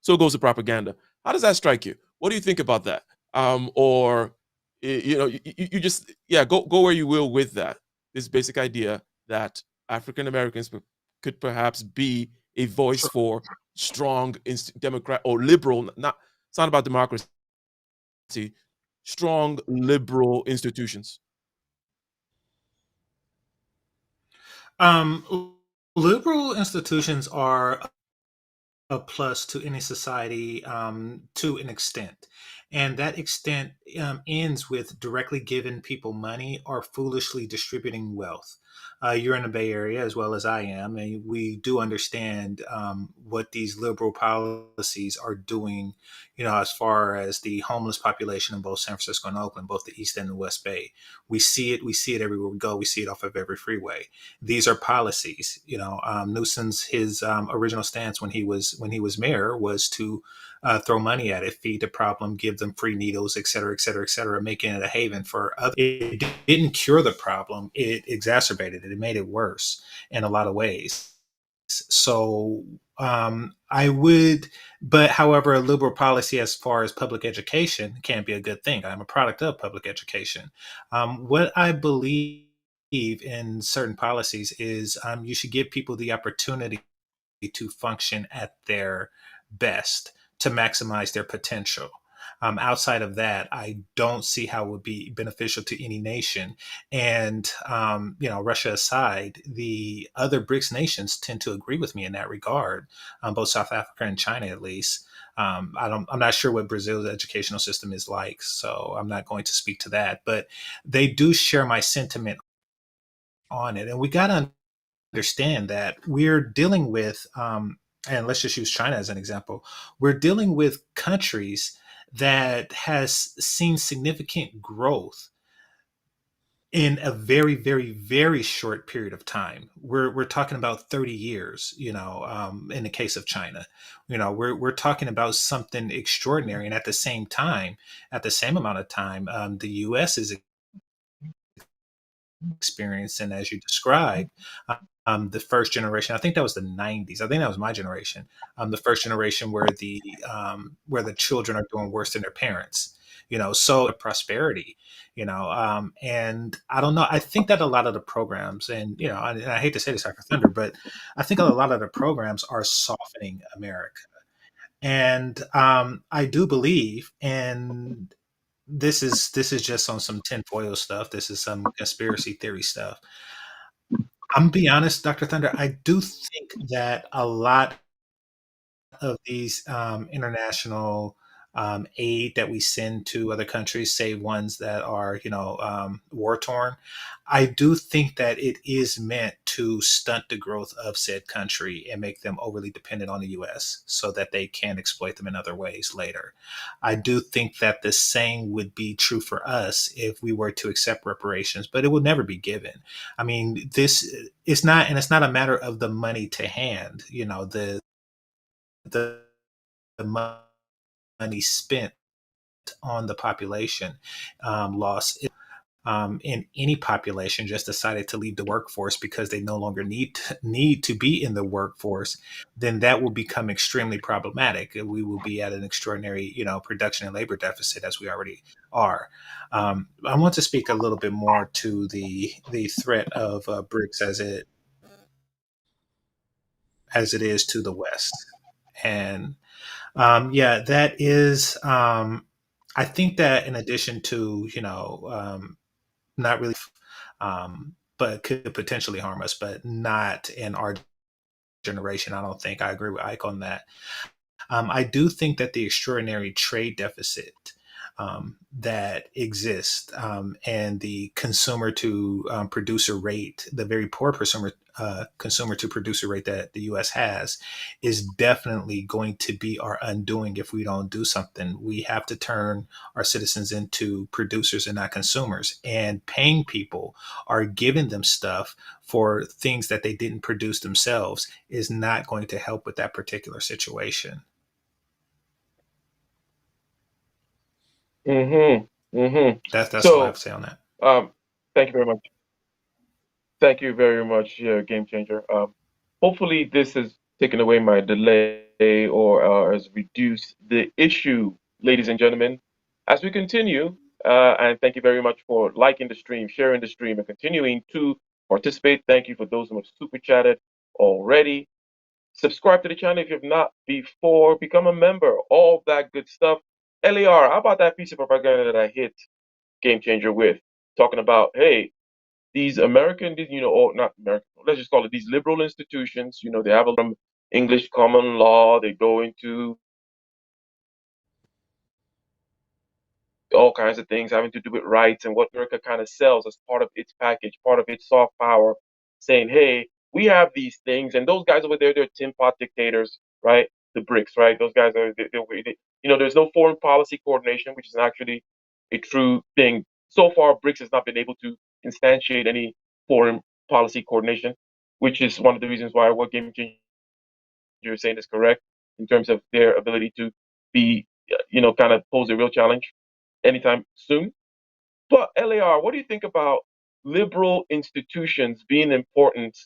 So goes the propaganda. How does that strike you? What do you think about that? Or you just, yeah, go where you will with that. This basic idea that African Americans could perhaps be a voice for strong Democrat or liberal. Not it's not about democracy. Strong liberal institutions. Um, Liberal institutions are a plus to any society to an extent. And that extent ends with directly giving people money or foolishly distributing wealth. You're in the Bay Area as well as I am, and we do understand what these liberal policies are doing, as far as the homeless population in both San Francisco and Oakland, both the East and the West Bay. We see it. We see it everywhere we go. We see it off of every freeway. These are policies. Newsom's his original stance when he was mayor was to throw money at it, feed the problem, give them free needles, et cetera, et cetera, et cetera, making it a haven for others. It didn't cure the problem, it exacerbated it, it made it worse in a lot of ways. So I would, but however, a liberal policy as far as public education can be a good thing. I'm a product of public education. What I believe in certain policies is you should give people the opportunity to function at their best to maximize their potential. Outside of that, I don't see how it would be beneficial to any nation. And Russia aside, the other BRICS nations tend to agree with me in that regard. Both South Africa and China, at least. I'm not sure what Brazil's educational system is like, so I'm not going to speak to that. But they do share my sentiment on it, and we got to understand that we're dealing with, and let's just use China as an example. We're dealing with countries that has seen significant growth in a very, very, very short period of time. We're talking about 30 years, in the case of China. We're talking about something extraordinary. And at the same time, at the same amount of time, the US is experiencing, as you described, the first generation. I think that was the '90s. I think that was my generation. The first generation where the children are doing worse than their parents. So prosperity. And I don't know. I think that a lot of the programs, and and I hate to say this, Dr. Thunder, but I think a lot of the programs are softening America. And I do believe, and this is just on some tinfoil stuff. This is some conspiracy theory stuff. I'm gonna be honest, Dr. Thunder. I do think that a lot of these international aid that we send to other countries, say ones that are, war torn, I do think that it is meant to stunt the growth of said country and make them overly dependent on the U.S. so that they can exploit them in other ways later. I do think that the same would be true for us if we were to accept reparations, but it will never be given. I mean, this it's not, and it's not a matter of the money to hand. The the money spent on the population loss. In any population just decided to leave the workforce because they no longer need to be in the workforce, then that will become extremely problematic. We will be at an extraordinary, production and labor deficit as we already are. I want to speak a little bit more to the threat of BRICS as it is to the West, and yeah, that is. I think that in addition to not really, but could potentially harm us, but not in our generation. I don't think I agree with Ike on that. I do think that the extraordinary trade deficit that exists and the consumer to producer rate, the very poor consumer to producer rate that the U.S. has, is definitely going to be our undoing if we don't do something. We have to turn our citizens into producers and not consumers. And paying people or giving them stuff for things that they didn't produce themselves is not going to help with that particular situation. Mm-hmm. Mm-hmm. That's all I have So, to say on that. um, thank you very much. Thank you very much, Game Changer. Hopefully, this has taken away my delay or has reduced the issue, ladies and gentlemen. As we continue, and thank you very much for liking the stream, sharing the stream, and continuing to participate. Thank you for those who have super chatted already. Subscribe to the channel if you've not before. Become a member. All that good stuff. LAR, how about that piece of propaganda that I hit Game Changer with? Talking about, hey, these American, or not American, let's just call it these liberal institutions, they have a lot of English common law, they go into all kinds of things having to do with rights and what America kind of sells as part of its package, part of its soft power, saying, hey, we have these things. And those guys over there, they're tin pot dictators, right? The BRICS, right? Those guys are, there's no foreign policy coordination, which is actually a true thing. So far, BRICS has not been able to instantiate any foreign policy coordination, which is one of the reasons why what Game Changer is saying is correct in terms of their ability to be, kind of pose a real challenge anytime soon. But LAR, what do you think about liberal institutions being important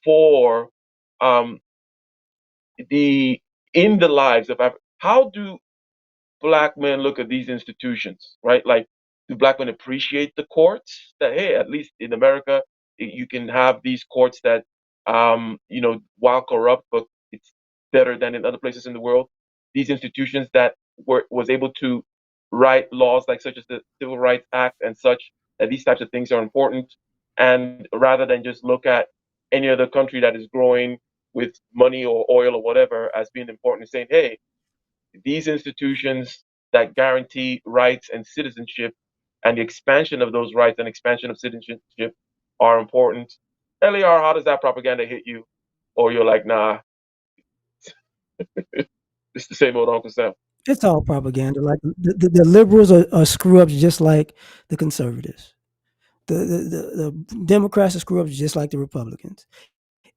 for um, the in the lives of Africa? How do black men look at these institutions, right? Like, do black men appreciate the courts? That, hey, at least in America, you can have these courts that, while corrupt, but it's better than in other places in the world. These institutions that was able to write laws like such as the Civil Rights Act and such, that these types of things are important. And rather than just look at any other country that is growing with money or oil or whatever as being important, and saying, hey, these institutions that guarantee rights and citizenship and the expansion of those rights and expansion of citizenship are important. LAR, how does that propaganda hit you? Or you're like, nah, it's the same old Uncle Sam. It's all propaganda. Like the liberals are screw ups just like the conservatives. The Democrats are screw ups just like the Republicans.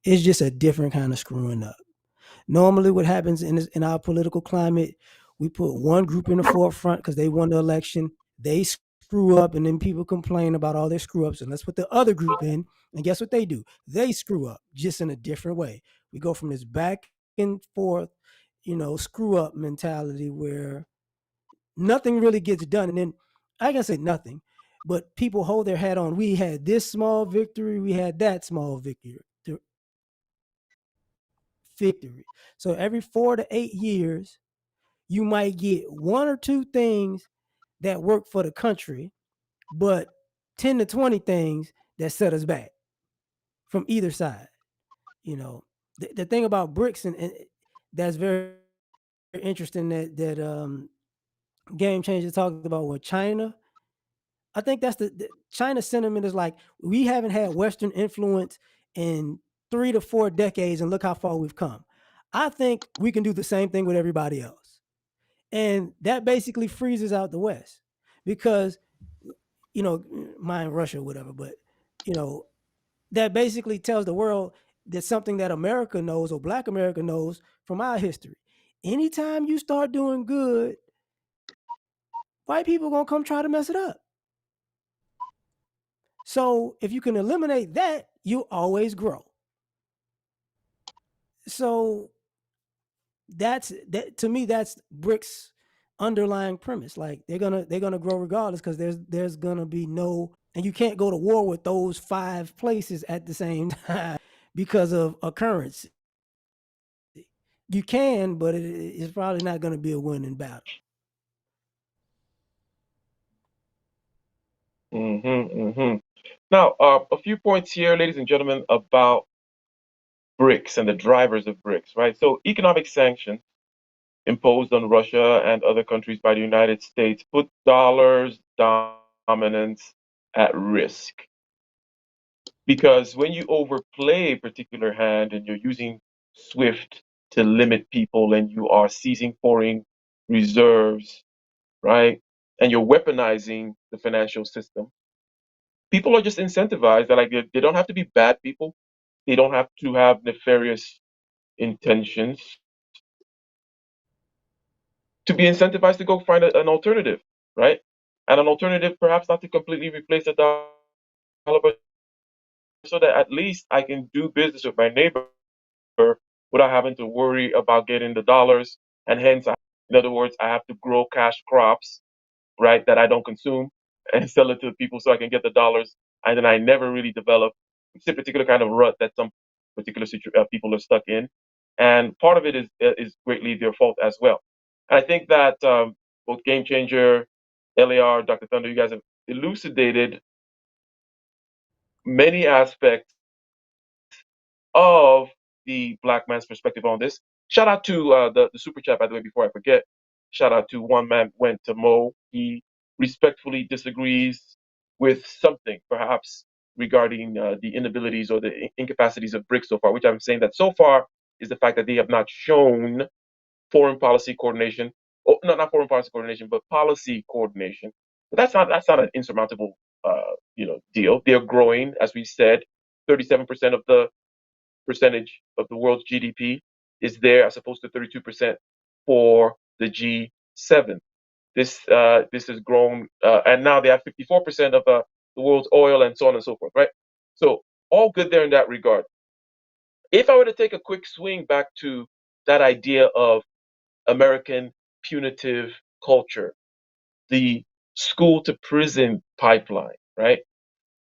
It's just a different kind of screwing up. Normally, what happens in our political climate, we put one group in the forefront because they won the election. They screw up, and then people complain about all their screw ups. And let's put the other group in, and guess what they do? They screw up just in a different way. We go from this back and forth, screw up mentality where nothing really gets done. And then I can say nothing, but people hold their hat on. We had this small victory, we had that small victory. So every 4 to 8 years, you might get one or two things that work for the country, but 10 to 20 things that set us back from either side. The thing about BRICS, and that's very interesting that Game Changer talked about with China. I think that's the China sentiment is like, we haven't had Western influence in 3 to 4 decades, and look how far we've come. I think we can do the same thing with everybody else. And that basically freezes out the West because, mind Russia, whatever, but, you know, that basically tells the world that something that America knows or Black America knows from our history. Anytime you start doing good, white people are going to come try to mess it up. So if you can eliminate that, you always grow. So that to me, that's BRICS underlying premise. Like they're gonna grow regardless because there's gonna be no, and you can't go to war with those 5 places at the same time because of a currency. You can, but it's probably not gonna be a winning battle. Now, a few points here, ladies and gentlemen, about BRICS and the drivers of BRICS, right? So, economic sanctions imposed on Russia and other countries by the United States put dollars dominance at risk. Because when you overplay a particular hand and you're using SWIFT to limit people and you are seizing foreign reserves, right? And you're weaponizing the financial system, people are just incentivized. They're like, they don't have to be bad people, they don't have to have nefarious intentions to be incentivized to go find an alternative, right? And an alternative, perhaps not to completely replace the dollar, but so that at least I can do business with my neighbor without having to worry about getting the dollars. And hence, in other words, I have to grow cash crops, right, that I don't consume and sell it to people so I can get the dollars. And then I never really develop. It's a particular kind of rut that some particular people are stuck in. And part of it is greatly their fault as well. And I think that both Game Changer, LAR, Dr. Thunder, you guys have elucidated many aspects of the black man's perspective on this. Shout out to the super chat, by the way, before I forget. Shout out to one man went to Mo. He respectfully disagrees with something, perhaps regarding the inabilities or the incapacities of BRICS so far, which I'm saying that so far is the fact that they have not shown foreign policy coordination, or no, not foreign policy coordination, but policy coordination. But that's not an insurmountable deal. They're growing, as we said, 37% of the percentage of the world's GDP is there as opposed to 32% for the G7. This has grown, and now they have 54% of the world's oil and so on and so forth, right? So all good there in that regard. If I were to take a quick swing back to that idea of American punitive culture, the school to prison pipeline, right?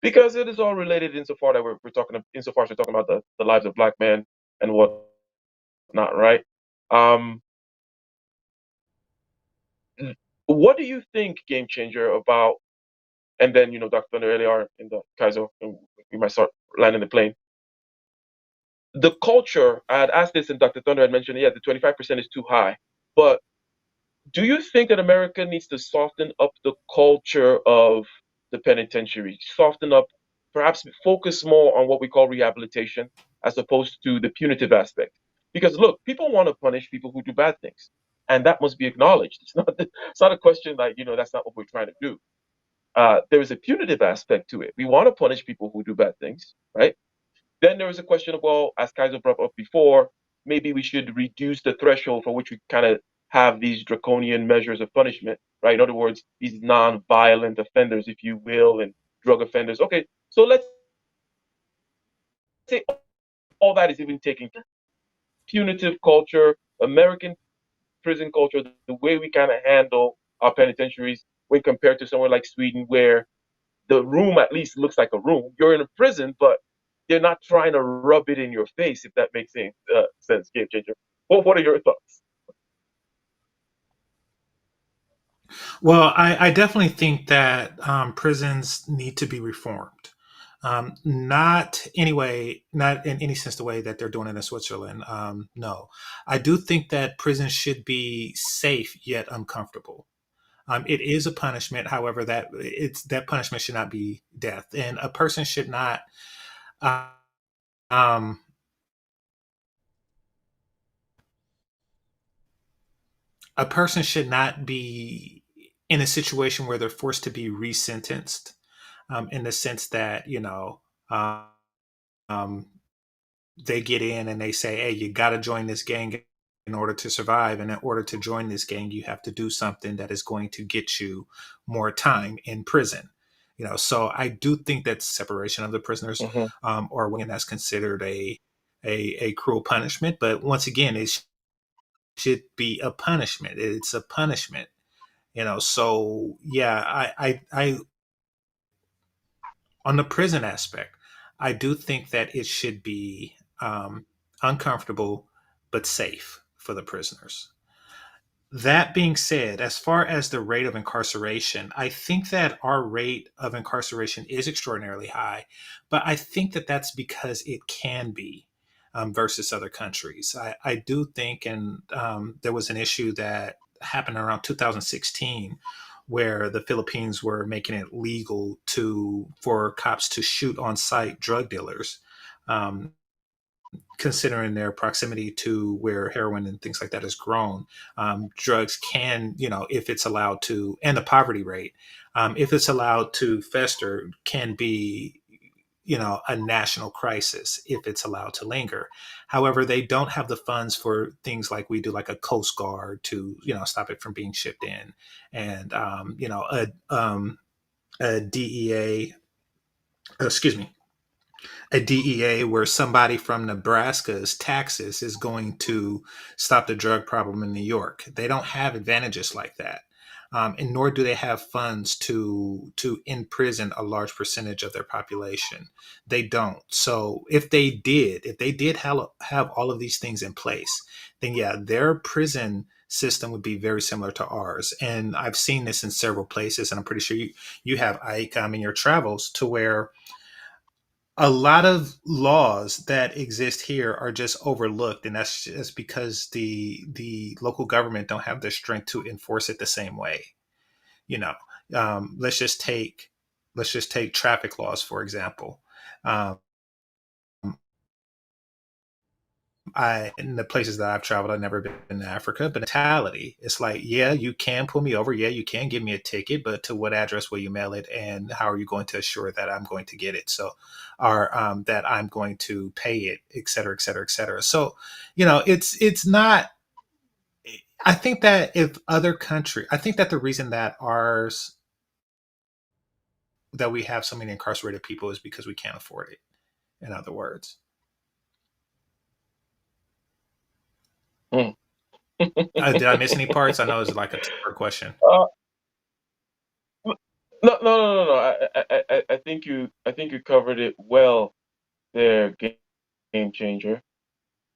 Because it is all related insofar that we're talking, insofar as we're talking about the lives of black men and whatnot, right? Um, what do you think, Game Changer, about, and then Dr. Thunder earlier in the Kaizo, and we might start landing the plane. The culture, I had asked this, and Dr. Thunder had mentioned, yeah, the 25% is too high. But do you think that America needs to soften up the culture of the penitentiary, soften up, perhaps focus more on what we call rehabilitation as opposed to the punitive aspect? Because look, people want to punish people who do bad things, and that must be acknowledged. It's not a question like that's not what we're trying to do. There is a punitive aspect to it. We want to punish people who do bad things, right? Then there is a question of, well, as Kaiser brought up before, maybe we should reduce the threshold for which we kind of have these draconian measures of punishment, right? In other words, these non-violent offenders, if you will, and drug offenders. Okay, so let's say all that is even taken punitive culture, American prison culture, the way we kind of handle our penitentiaries when compared to somewhere like Sweden, where the room at least looks like a room. You're in a prison, but they're not trying to rub it in your face, if that makes any sense, Game Changer. What are your thoughts? Well, I definitely think that prisons need to be reformed. Not anyway, not in any sense the way that they're doing it in Switzerland. No, I do think that prisons should be safe yet uncomfortable. It is a punishment, however, that punishment should not be death, and a person should not. Uh, um, a person should not be in a situation where they're forced to be resentenced, in the sense that um, they get in and they say, "Hey, you got to join this gang in order to survive, and in order to join this gang, you have to do something that is going to get you more time in prison." So I do think that separation of the prisoners, Mm-hmm. or when that's considered a cruel punishment. But once again, it should be a punishment. It's a punishment. So yeah, I on the prison aspect, I do think that it should be uncomfortable but safe for the prisoners. That being said, as far as the rate of incarceration, I think that our rate of incarceration is extraordinarily high, but I think that that's because it can be, versus other countries. I do think, and there was an issue that happened around 2016 where the Philippines were making it legal for cops to shoot on site drug dealers. Um, Considering their proximity to where heroin and things like that is grown, drugs can, if it's allowed to, and the poverty rate, if it's allowed to fester, can be, a national crisis if it's allowed to linger. However, they don't have the funds for things like we do, like a Coast Guard to, stop it from being shipped in, and a DEA, excuse me, a DEA where somebody from Nebraska's taxes is going to stop the drug problem in New York. They don't have advantages like that. And nor do they have funds to imprison a large percentage of their population. They don't. So if they did have all of these things in place, then yeah, their prison system would be very similar to ours. And I've seen this in several places, and I'm pretty sure you have, Ike, in your travels, to where a lot of laws that exist here are just overlooked, and that's just because the local government don't have the strength to enforce it the same way. you know let's just take traffic laws, for example. um, I in the places that I've traveled, I've never been to Africa, but mentality, it's like, yeah, you can pull me over, yeah, you can give me a ticket, but to what address will you mail it, and how are you going to assure that I'm going to get it? So, or that I'm going to pay it, et cetera, et cetera, et cetera. So, it's not. I think that if other country, I think that the reason that ours that we have so many incarcerated people is because we can't afford it. In other words, Hmm. did I miss any parts? I know it's like a two-part question. Uh, no, no, no, no, no. I think you covered it well there, game changer.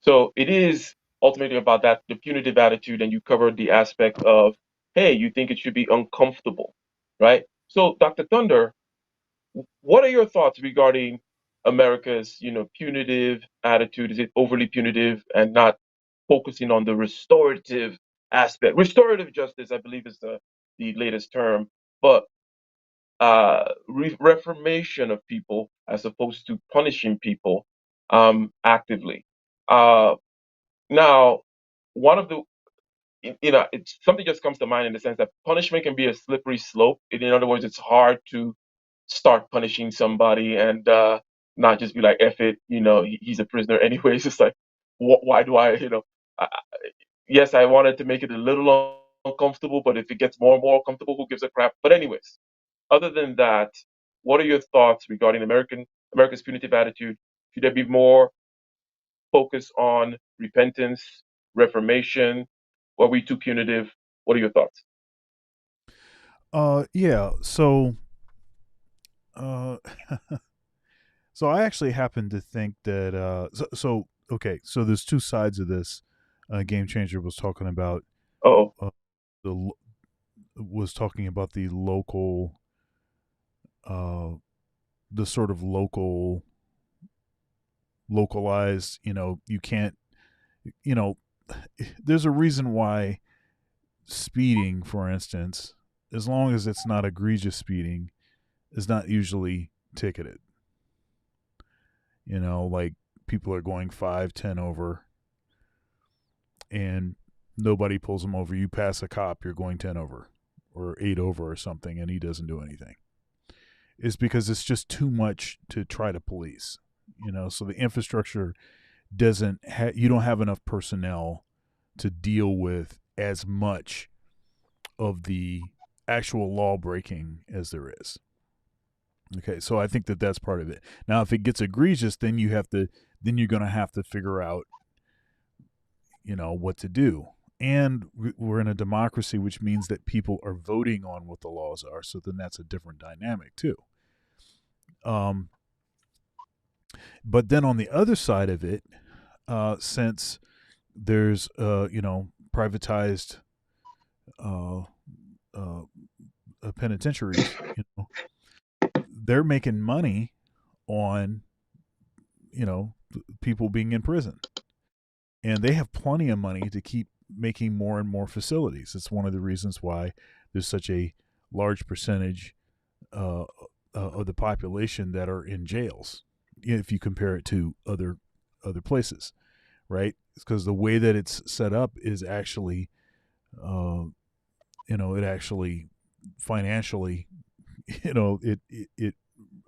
So it is ultimately about that the punitive attitude, and you covered the aspect of, hey, you think it should be uncomfortable, right? So, Dr. Thunder, what are your thoughts regarding America's, punitive attitude? Is it overly punitive and not focusing on the restorative aspect? Restorative justice, I believe, is the latest term, but reformation of people as opposed to punishing people actively. Uh, Now, one of the it's something just comes to mind in the sense that punishment can be a slippery slope. In other words, it's hard to start punishing somebody and not just be like, "F it," he's a prisoner anyway. It's just like, why do yes, I wanted to make it a little uncomfortable, but if it gets more and more uncomfortable, who gives a crap? But anyways, other than that, what are your thoughts regarding America's punitive attitude? Should there be more focus on repentance, reformation? Were we too punitive? What are your thoughts? Yeah. Uh, so I actually happen to think that, okay, so there's two sides of this. Game Changer was talking about, Oh, uh, was talking about uh, the sort of localized, you can't, you know, there's a reason why speeding, for instance, as long as it's not egregious speeding, is not usually ticketed. Like people are going 5, 10 over, and nobody pulls them over. You pass a cop, you're going 10 over or 8 over or something, and he doesn't do anything. It's because it's just too much to try to police. So the infrastructure you don't have enough personnel to deal with as much of the actual law breaking as there is. Okay, so I think that that's part of it. Now, if it gets egregious, then you're going to have to figure out, what to do. And we're in a democracy, which means that people are voting on what the laws are. So then that's a different dynamic too. Um, but then on the other side of it, since there's privatized uh, uh, penitentiaries, they're making money on people being in prison, and they have plenty of money to keep making more and more facilities. It's one of the reasons why there's such a large percentage uh, of the population that are in jails. If you compare it to other places, right? It's because the way that it's set up is actually, it actually financially, it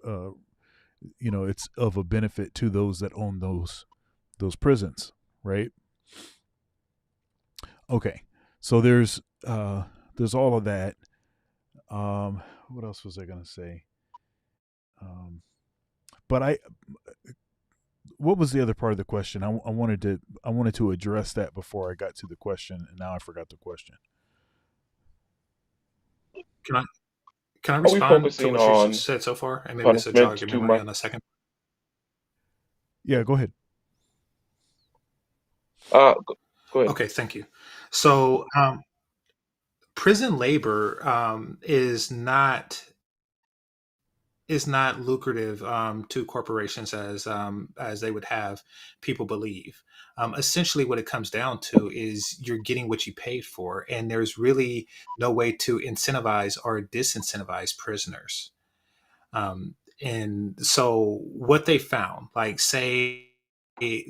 uh, it's of a benefit to those that own those prisons, right? Okay, so there's all of that. What else was I gonna say? Um, but what was the other part of the question? I wanted to address that before I got to the question, and now I forgot the question. Can I can I are we respond to focusing what you on said so far, and maybe this will punishment jog your too memory much? on the second? Yeah, go ahead. Go ahead. Okay, thank you. So, prison labor is not lucrative to corporations as they would have people believe. Essentially, what it comes down to is you're getting what you paid for, and there's really no way to incentivize or disincentivize prisoners. And so, what they found, like say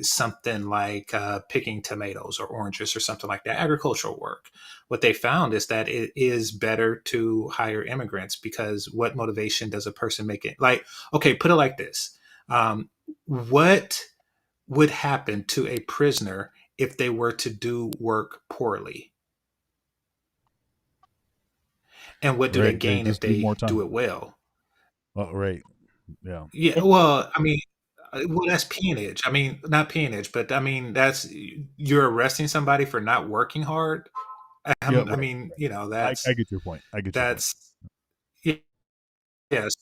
something like picking tomatoes or oranges or something like that, agricultural work. What they found is that it is better to hire immigrants because what motivation does a person make it? Like, okay, put it like this: what would happen to a prisoner if they were to do work poorly? And what do they Right. They gain if just need they more do time. it well? Oh, right. Yeah. Yeah, well, I mean, well, that's peonage. I mean, not peonage, but I mean, that's you're arresting somebody for not working hard. Yeah. I Right. mean, you know, I get your point. I get your point. that's yeah, yes,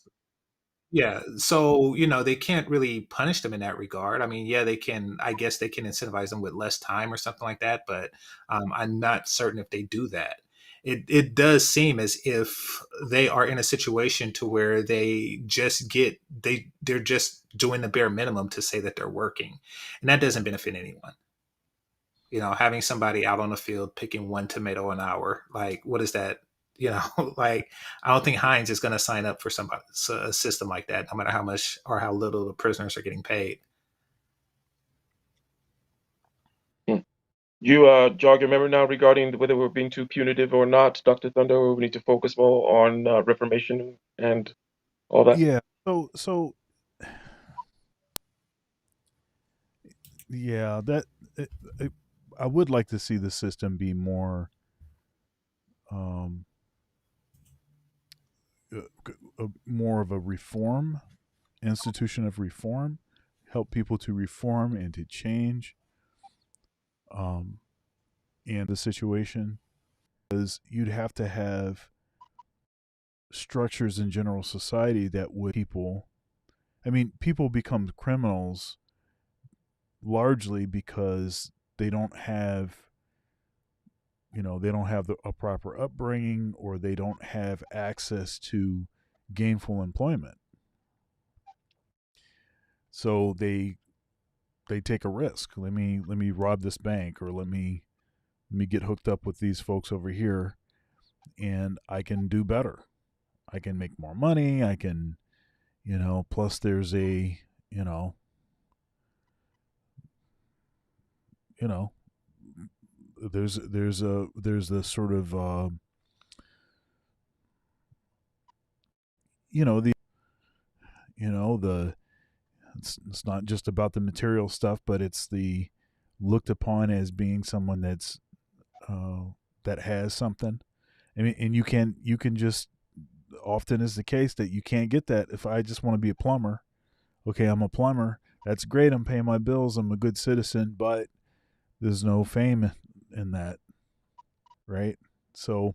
yeah. So you know, they can't really punish them in that regard. I mean, yeah, they can. I guess they can incentivize them with less time or something like that. But I'm not certain if they do that. It does seem as if they are in a situation to where they're just doing the bare minimum to say that they're working, and that doesn't benefit anyone. You know, having somebody out on the field picking one tomato an hour, like what is that? You know, like I don't think Heinz is going to sign up for somebody a system like that, no matter how much or how little the prisoners are getting paid. Hmm. You jog your memory now regarding whether we're being too punitive or not, Dr. Thunder, or we need to focus more on reformation and all that? Yeah. So yeah, that it, it, I would like to see the system be more um more of a reform institution of reform, help people to reform and to change um in the situation, because you'd have to have structures in general society that would people, I mean, people become criminals largely because they don't have, they don't have a proper upbringing, or they don't have access to gainful employment. So they take a risk. Let me rob this bank, or let me get hooked up with these folks over here, and I can do better. I can make more money. I can, plus there's a, you know, you know, there's a sort of the the it's not just about the material stuff, but it's the looked upon as being someone uh, that has something. I mean, and you can just, often is the case that you can't get that. If I just want to be a plumber, okay, I'm a plumber. That's great. I'm paying my bills. I'm a good citizen, but there's no fame in that, right? So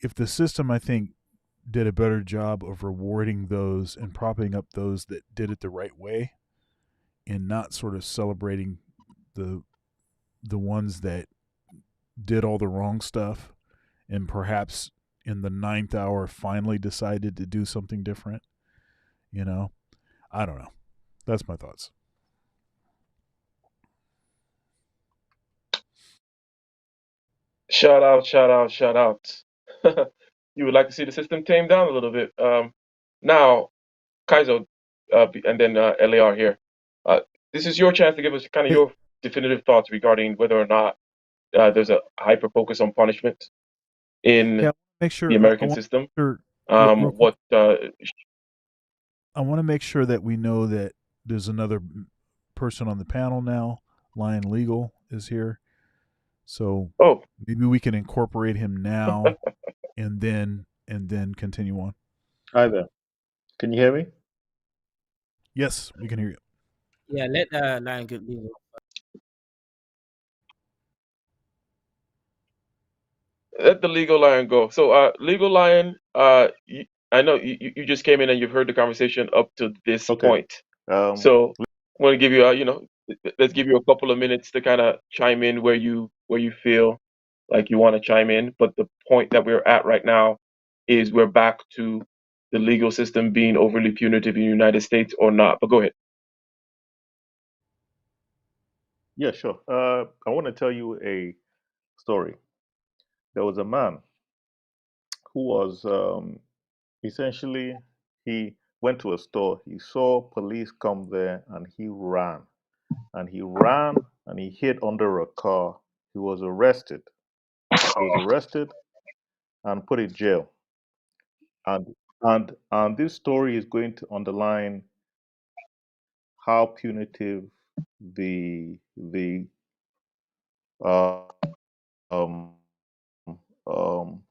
if the system, I think, did a better job of rewarding those and propping up those that did it the right way, and not sort of celebrating the the ones that did all the wrong stuff, and perhaps in the ninth hour finally decided to do something different, you know I don't know. That's my thoughts. Shout out, shout out, shout out. You would like to see the system tamed down a little bit. Now, Kaizo, and then LAR here. Uh, this is your chance to give us kind of Hey, your definitive thoughts regarding whether or not there's a hyper focus on punishment yeah, in make the sure I American want system. to make sure, real quick. What I want to make sure that we know that there's another person on the panel now. Lion Legal is here, so oh, maybe we can incorporate him now, and then continue on. Hi there. Can you hear me? Yes, we can hear you. Yeah, let Lion good legal. let the legal lion go. So, legal lion, I know you just came in and you've heard the conversation up to this Okay. point. Um, So, I want to give you, let's give you a couple of minutes to kind of chime in where you feel like you want to chime in. But the point that we're at right now is we're back to the legal system being overly punitive in the United States or not. But go ahead. yeah, sure. I want to tell you a story. There was a man who was essentially, he went to a store. He saw police come there and he ran. And he ran and he hid under a car. He was arrested. He was arrested and put in jail. And this story is going to underline how punitive the um, um,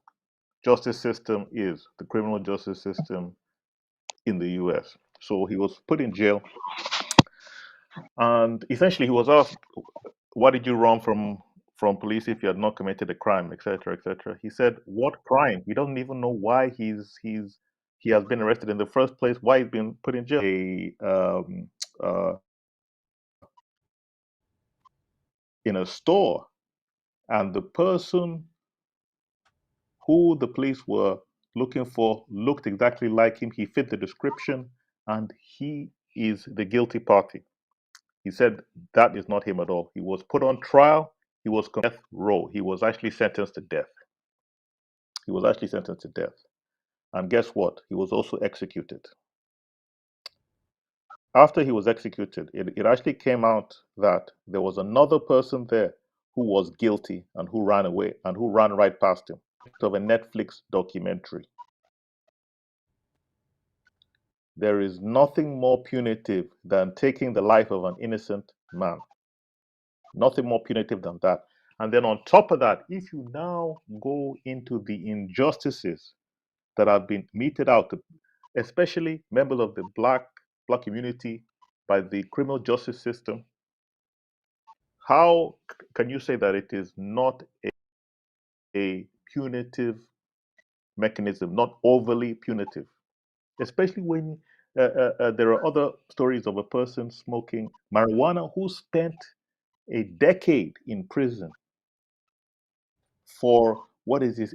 justice system is, the criminal justice system in the US. So he was put in jail, and essentially he was asked, "Why did you run from police if you had not committed a crime, etc., etc.?" He said, "What crime? We don't even know why he has been arrested in the first place. Why he's been put in jail?" Uh, in a store, and the person who the police were looking for looked exactly like him. He fit the description, and he is the guilty party. He said that is not him at all. He was put on trial. He was death row. He was actually sentenced to death. He was actually sentenced to death. And guess what? He was also executed. After he was executed, it actually came out that there was another person there who was guilty and who ran away and who ran right past him. Of a Netflix documentary. There is nothing more punitive than taking the life of an innocent man. Nothing more punitive than that. And then on top of that, if you now go into the injustices that have been meted out, especially members of the black community by the criminal justice system, how can you say that it is not a punitive mechanism, not overly punitive? Especially when there are other stories of a person smoking marijuana who spent a decade in prison for what is this,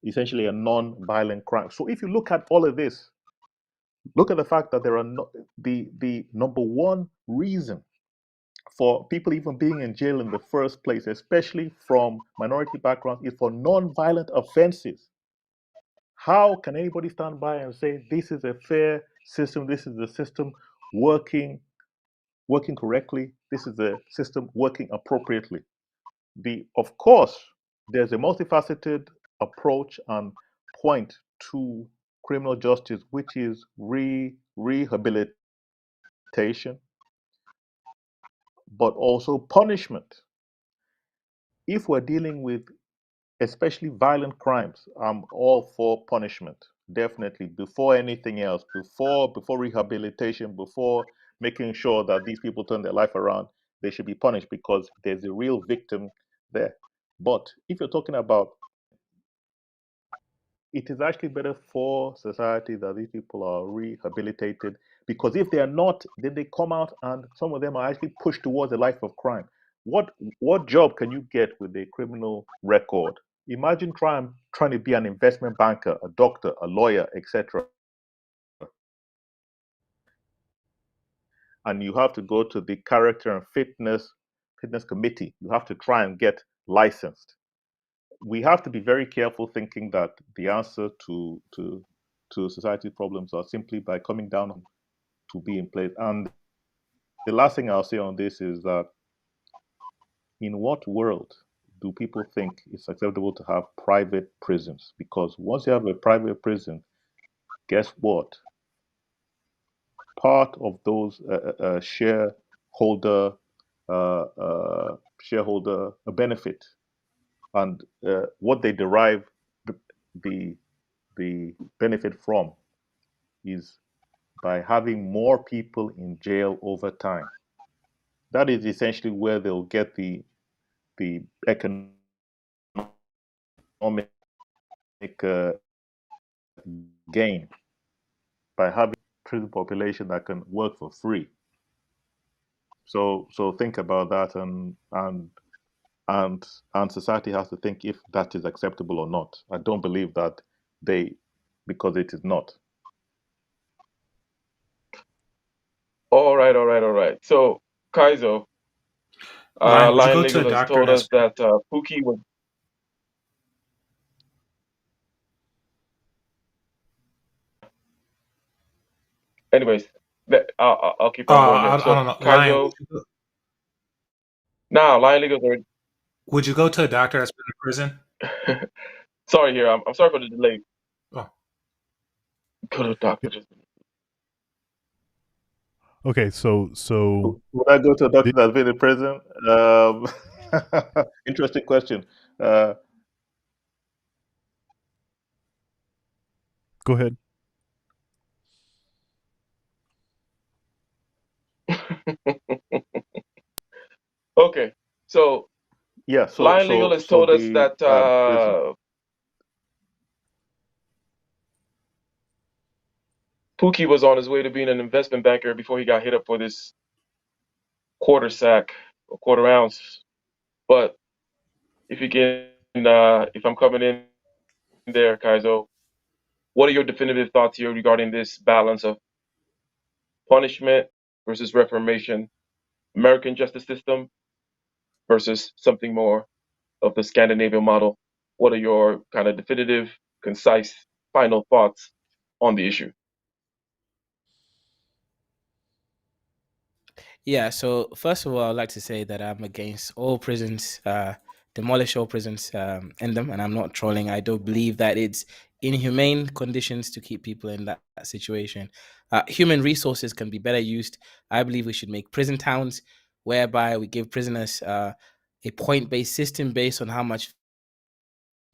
essentially a non-violent crime. So if you look at all of this, look at the fact that there are the number one reason for people even being in jail in the first place, especially from minority backgrounds, is for non-violent offenses. How can anybody stand by and say this is a fair system? This is the system working correctly. This is the system working appropriately. Of course, there's a multifaceted approach and point to criminal justice, which is rehabilitation, but also punishment. If we're dealing with especially violent crimes, I'm all for punishment. Definitely, before anything else, before rehabilitation, before making sure that these people turn their life around, they should be punished because there's a real victim there. But if you're talking about, it is actually better for society that these people are rehabilitated, because if they are not, then they come out and some of them are actually pushed towards a life of crime. What job can you get with a criminal record? Imagine trying to be an investment banker, a doctor, a lawyer, etc. And you have to go to the character and fitness committee. You have to try and get licensed. We have to be very careful thinking that the answer to society problems are simply by coming down to be in place. And the last thing I'll say on this is that in what world do people think it's acceptable to have private prisons? Because once you have a private prison, guess what? Part of those shareholder benefit and what they derive the the benefit from is by having more people in jail over time. That is essentially where they'll get the economic uh, gain by having prison population that can work for free. So think about that, and society has to think if that is acceptable or not. I don't believe that they, because it is not. All right, all right, all right. So, Kaizo, Ryan, would you Lion go to Legal a has doctor told that's us that Pookie was. Anyways, I'll keep on going then. I So, don't know, Lion, Kaizo, now Lion Legal's already. would you go to a doctor that's been in prison? Sorry here. I'm sorry for the delay. Oh. Go to the doctor. Just Okay, so Would I go to a doctor did, that's been in prison? Interesting question. Uh, Go ahead. Okay, so Yeah. So Lion Legal so has so told us the that prison. Pookie was on his way to being an investment banker before he got hit up for this quarter sack or quarter ounce. But if you can, if I'm coming in there, Kaizo, what are your definitive thoughts here regarding this balance of punishment versus reformation, American justice system versus something more of the Scandinavian model? What are your kind of definitive, concise, final thoughts on the issue? Yeah, so first of all, I'd like to say that I'm against all prisons, demolish all prisons, end them, and I'm not trolling. I don't believe that it's inhumane conditions to keep people in that situation. Human resources can be better used. I believe we should make prison towns whereby we give prisoners a point-based system based on how much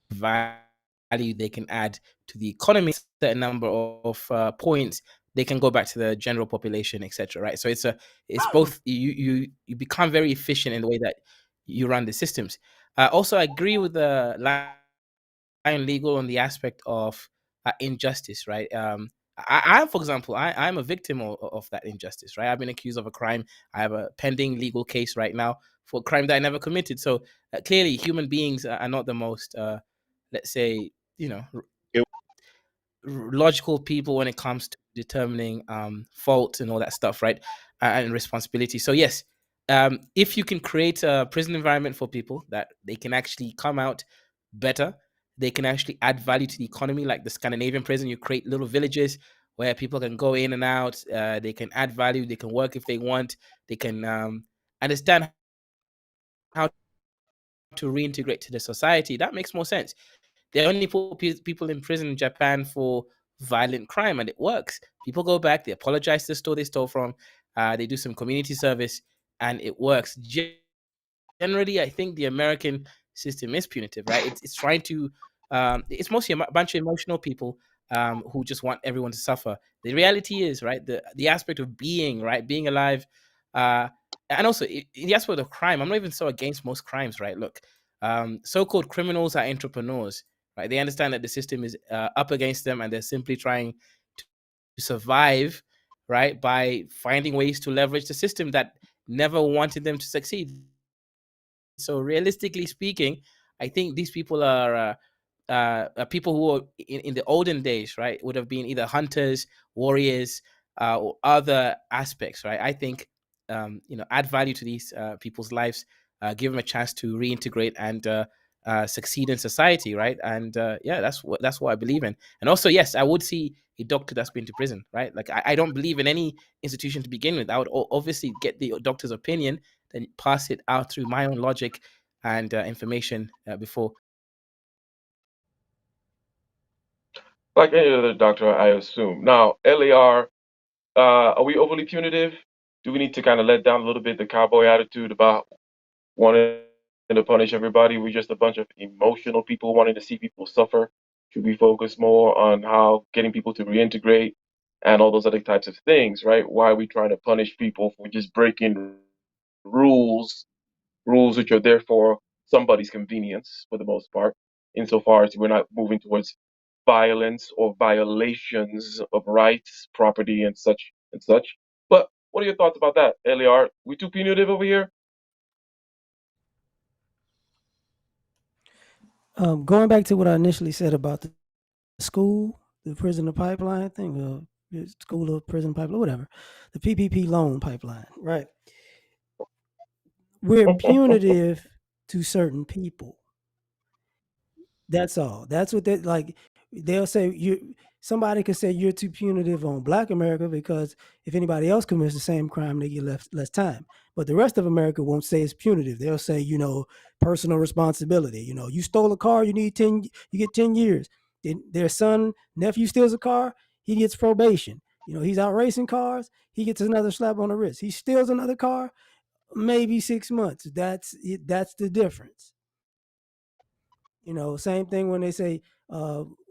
value they can add to the economy, certain number of points they can go back to the general population, etc. Right. So it's both you become very efficient in the way that you run the systems. Also, I agree with the line legal on the aspect of injustice. Right. For example, I'm a victim of that injustice. Right. I've been accused of a crime. I have a pending legal case right now for a crime that I never committed. So clearly, human beings are not the most let's say, you know, logical people when it comes to determining fault and all that stuff, right? And responsibility. So yes, if you can create a prison environment for people that they can actually come out better, they can actually add value to the economy, like the Scandinavian prison. You create little villages where people can go in and out. They can add value. They can work if they want. They can understand how to reintegrate to the society. That makes more sense. They only put people in prison in Japan for violent crime, and it works. People go back, they apologize to the store they stole from, they do some community service, and it works. Generally, I think the American system is punitive, right? It's trying to, it's mostly a bunch of emotional people who just want everyone to suffer. The reality is, right, the aspect of being, right, being alive, uh, and also in the aspect of crime. I'm not even so against most crimes, right? Look, so-called criminals are entrepreneurs, right? They understand that the system is up against them, and they're simply trying to survive, right, by finding ways to leverage the system that never wanted them to succeed. So realistically speaking, I think these people are people who are in the olden days, right, would have been either hunters, warriors, or other aspects, right? I think add value to these people's lives, give them a chance to reintegrate and succeed in society, right? And yeah, that's what I believe in. And also, yes, I would see a doctor that's been to prison, right? Like I don't believe in any institution to begin with. I would obviously get the doctor's opinion, then pass it out through my own logic and information before. Like any other doctor, I assume. Now, LAR, are we overly punitive? Do we need to kind of let down a little bit the cowboy attitude about wanting to punish everybody? We're just a bunch of emotional people wanting to see people suffer. Should we focus more on how getting people to reintegrate and all those other types of things, right? Why are we trying to punish people for just breaking rules, rules which are there for somebody's convenience for the most part, insofar as we're not moving towards violence or violations of rights, property, and such and such. But what are your thoughts about that, Eliar? We too punitive over here? Going back to what I initially said about the school, the prisoner pipeline thing, school of prison pipeline, whatever, the PPP loan pipeline, right? We're punitive to certain people. That's all. That's what they like. They'll say you. Somebody could say you're too punitive on Black America because if anybody else commits the same crime, they get less time. But the rest of America won't say it's punitive. They'll say personal responsibility. You stole a car, you need 10. You get 10 years. Then their son nephew steals a car, he gets probation. He's out racing cars, he gets another slap on the wrist. He steals another car, maybe 6 months. That's it. That's the difference. Same thing when they say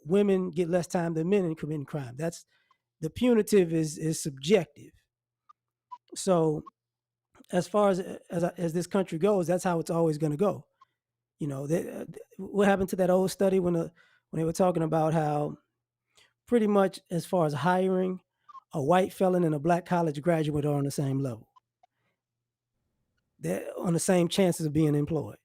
women get less time than men in committing crime. That's the punitive is subjective. So as far as this country goes, that's how it's always going to go. What happened to that old study when they were talking about how pretty much as far as hiring, a white felon and a black college graduate are on the same level. They're on the same chances of being employed.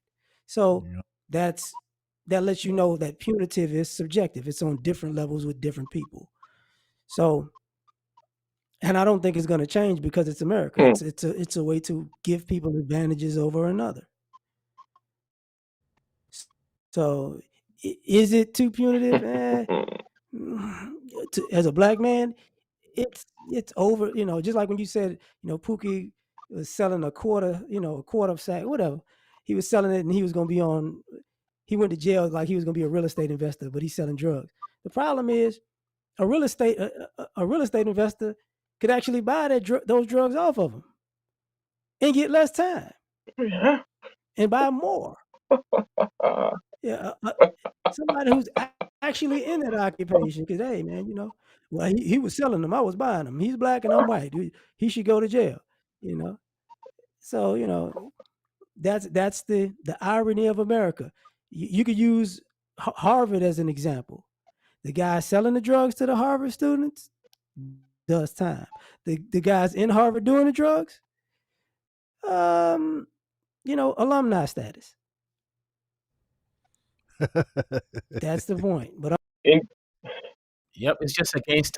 So Yeah. that lets you know that punitive is subjective. It's on different levels with different people. So, and I don't think it's going to change because it's America. It's a way to give people advantages over another. So, is it too punitive? As a black man, it's over. Just like when you said, Pookie was selling a quarter of sack, whatever. He was selling it, and he was going to be on. He went to jail like he was going to be a real estate investor, but he's selling drugs. The problem is a real estate investor could actually buy those drugs off of him and get less time Yeah. and buy more. Yeah, somebody who's actually in that occupation. Because hey, man, well, he was selling them. I was buying them. He's black and I'm white. He should go to jail. You know. So that's the irony of America. You could use Harvard as an example. The guy selling the drugs to the Harvard students does time. The guys in Harvard doing the drugs, alumni status. That's the point. But In, Yep, it's just against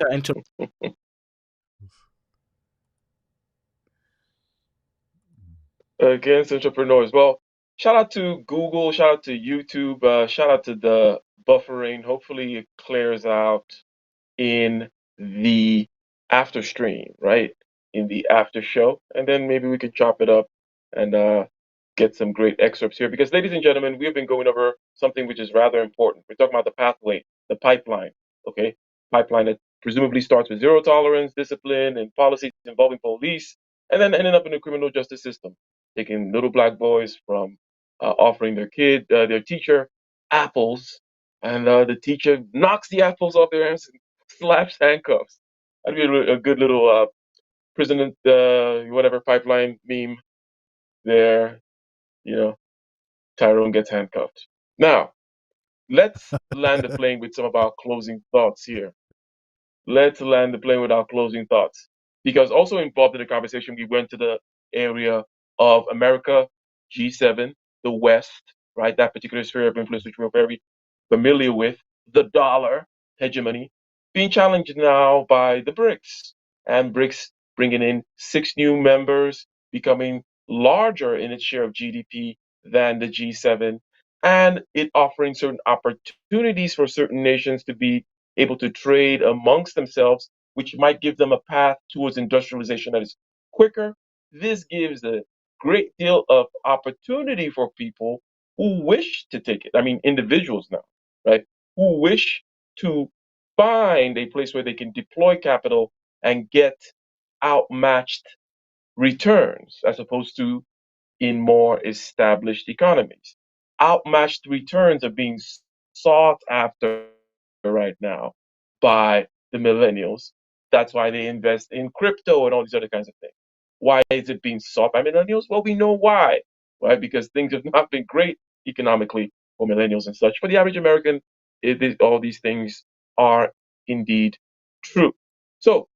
against entrepreneurs. Well, shout out to Google, shout out to YouTube, shout out to the buffering. Hopefully, it clears out in the after stream, right? In the after show. And then maybe we could chop it up and get some great excerpts here. Because, ladies and gentlemen, we have been going over something which is rather important. We're talking about the pathway, the pipeline, okay? Pipeline that presumably starts with zero tolerance, discipline, and policies involving police, and then ending up in the criminal justice system, taking little black boys from offering their teacher, apples, and the teacher knocks the apples off their hands and slaps handcuffs. That'd be a good little prison, whatever pipeline meme there. You know, Tyrone gets handcuffed. Now, let's land the plane with some of our closing thoughts here. Let's land the plane with our closing thoughts. Because also involved in the conversation, we went to the area of America, G7, the West, right? That particular sphere of influence, which we're very familiar with, the dollar hegemony, being challenged now by the BRICS. And BRICS bringing in 6 new members, becoming larger in its share of GDP than the G7, and it offering certain opportunities for certain nations to be able to trade amongst themselves, which might give them a path towards industrialization that is quicker. This gives a great deal of opportunity for people who wish to take it. I mean, individuals now, right? Who wish to find a place where they can deploy capital and get outmatched returns as opposed to in more established economies. Outmatched returns are being sought after right now by the millennials. That's why they invest in crypto and all these other kinds of things. Why is it being sought by millennials? Well, we know why, right? Because things have not been great economically for millennials and such. For the average American, all these things are indeed true. So,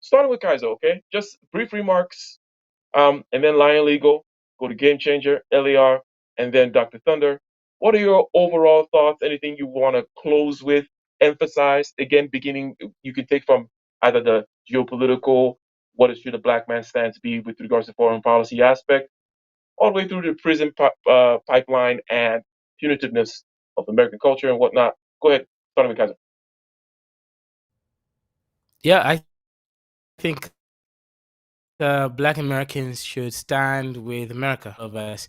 starting with Kaiser, okay? Just brief remarks, and then Lion Legal, go to Game Changer, LAR, and then Dr. Thunder. What are your overall thoughts? Anything you want to close with, emphasize? Again, beginning, you can take from either the geopolitical, what should a black man stance be with regards to foreign policy aspect, all the way through the prison pipeline and punitiveness of American culture and whatnot. Go ahead, starting with Kaiser. Yeah, I think Black Americans should stand with America of us,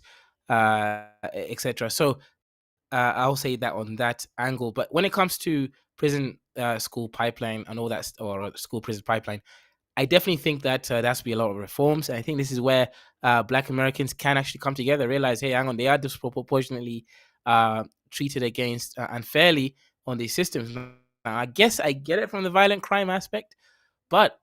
etc. So I'll say that on that angle. But when it comes to prison school pipeline and all that, or school prison pipeline, I definitely think that there has to be a lot of reforms. And I think this is where Black Americans can actually come together, realize, hey, hang on, they are disproportionately treated against unfairly on these systems. Now, I guess I get it from the violent crime aspect, but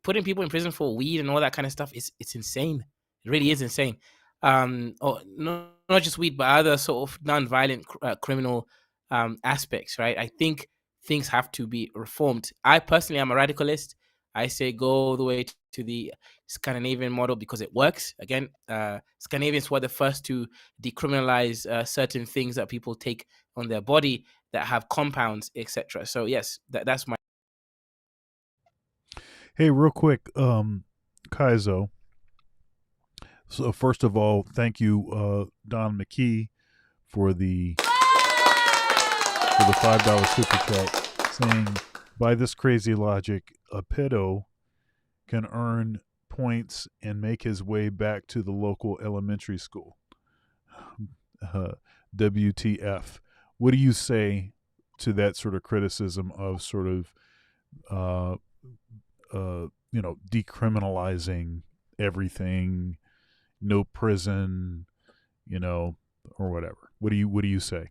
putting people in prison for weed and all that kind of stuff is it's insane. It really is insane. Or not just weed, but other sort of non-violent criminal aspects, right? I think things have to be reformed. I personally am a radicalist. I say go all the way to the Scandinavian model because it works. Again, Scandinavians were the first to decriminalize certain things that people take on their body that have compounds, etc. So yes, that's my. Hey, real quick, Kaizo. So first of all, thank you, Don McKee, for the $5 super chat, saying by this crazy logic, a pedo can earn points and make his way back to the local elementary school. Uh, WTF? What do you say to that sort of criticism of sort of uh, decriminalizing everything, no prison, or whatever? What do you say?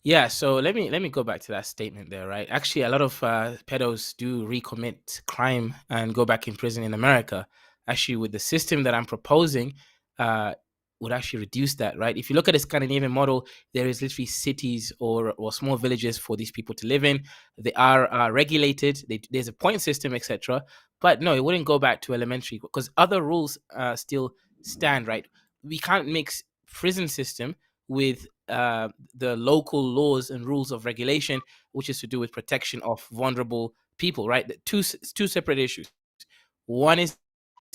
Yeah, so let me go back to that statement there, right? Actually, a lot of pedos do recommit crime and go back in prison in America. Actually, with the system that I'm proposing, uh, would actually reduce that, right? If you look at the Scandinavian model, there is literally cities or small villages for these people to live in. They are regulated. There's a point system, etc. But no, it wouldn't go back to elementary because other rules still stand, right? We can't mix prison system with the local laws and rules of regulation, which is to do with protection of vulnerable people, right? Two separate issues. One is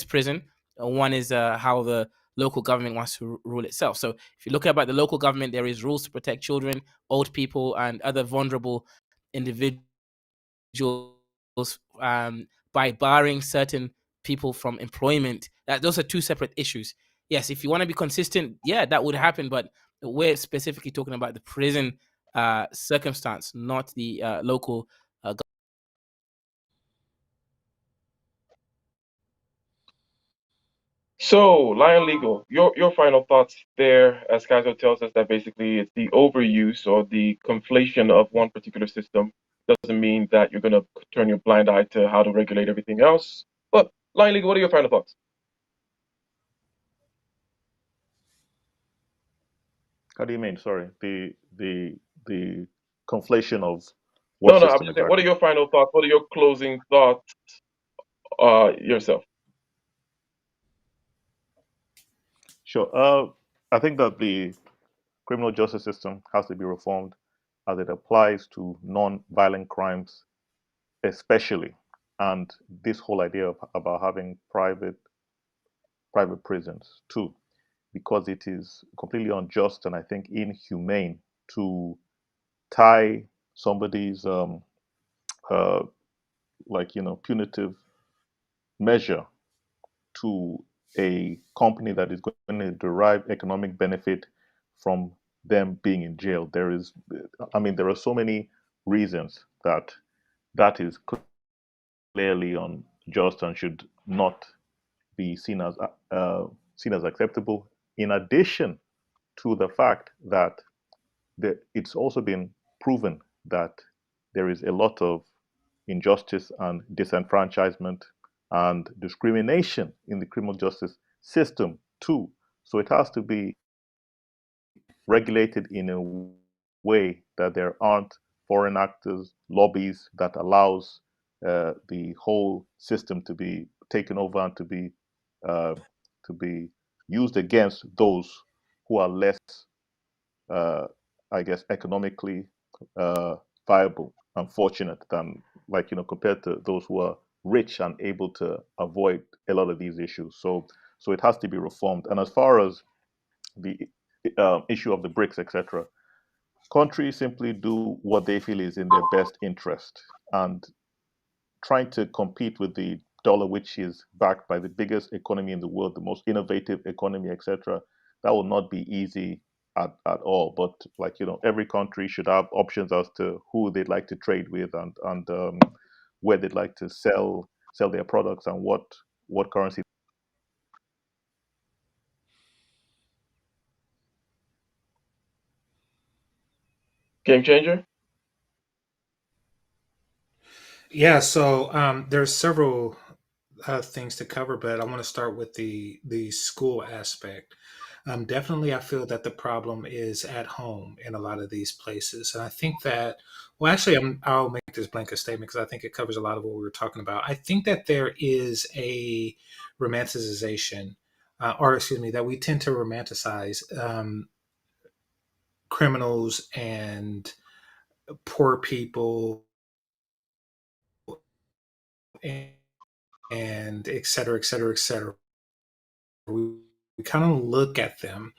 prison, one is how the local government wants to rule itself. So if you look about the local government, there is rules to protect children, old people, and other vulnerable individuals by barring certain people from employment. Those are two separate issues. Yes, if you want to be consistent, yeah, that would happen. But we're specifically talking about the prison circumstance, not the local. So, Lion Legal, your final thoughts there, as Kaiser tells us that basically it's the overuse or the conflation of one particular system doesn't mean that you're going to turn your blind eye to how to regulate everything else. But Lion Legal, what are your final thoughts? How do you mean? Sorry, the conflation of what No, no, I'm system just saying, what are exactly? your final thoughts? What are your closing thoughts yourself? Sure. I think that the criminal justice system has to be reformed as it applies to non-violent crimes, especially, and this whole idea about having private prisons too, because it is completely unjust and I think inhumane to tie somebody's uh, punitive measure to a company that is going to derive economic benefit from them being in jail. There are so many reasons that that is clearly unjust and should not be seen as acceptable. In addition to the fact that it's also been proven that there is a lot of injustice and disenfranchisement and discrimination in the criminal justice system too. So it has to be regulated in a way that there aren't foreign actors, lobbies that allows the whole system to be taken over and uh, to be used against those who are less uh, I guess, economically uh, viable and fortunate than, compared to those who are rich and able to avoid a lot of these issues. So it has to be reformed. And as far as the issue of the BRICS, etc., countries simply do what they feel is in their best interest. And trying to compete with the dollar, which is backed by the biggest economy in the world, the most innovative economy, etc., that will not be easy at all. But every country should have options as to who they'd like to trade with and where they'd like to sell their products and what currency. Game changer. Yeah, so there's several things to cover, but I want to start with the school aspect. Definitely, I feel that the problem is at home in a lot of these places, and I think that. Well, actually, I'll make this blanket statement because I think it covers a lot of what we were talking about. I think that there is a romanticization, or excuse me, that we tend to romanticize criminals and poor people and, and et cetera, et cetera, et cetera. We kind of look at them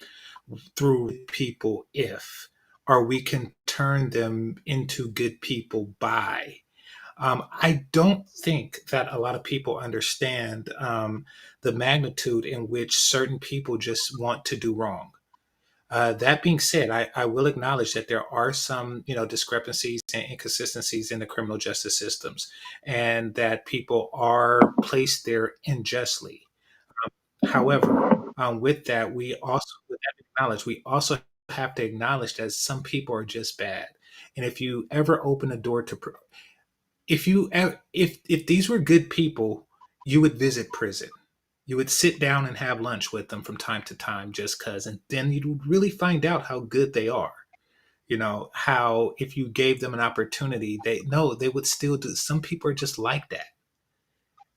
through people if, or we can turn them into good people by. I don't think that a lot of people understand the magnitude in which certain people just want to do wrong. That being said, I will acknowledge that there are some, discrepancies and inconsistencies in the criminal justice systems, and that people are placed there unjustly. However, with that, with that acknowledge, we also have to acknowledge that some people are just bad. And if you ever open a door to, if these were good people, you would visit prison. You would sit down and have lunch with them from time to time, just cause, and then you would really find out how good they are. How if you gave them an opportunity, they would still do. Some people are just like that.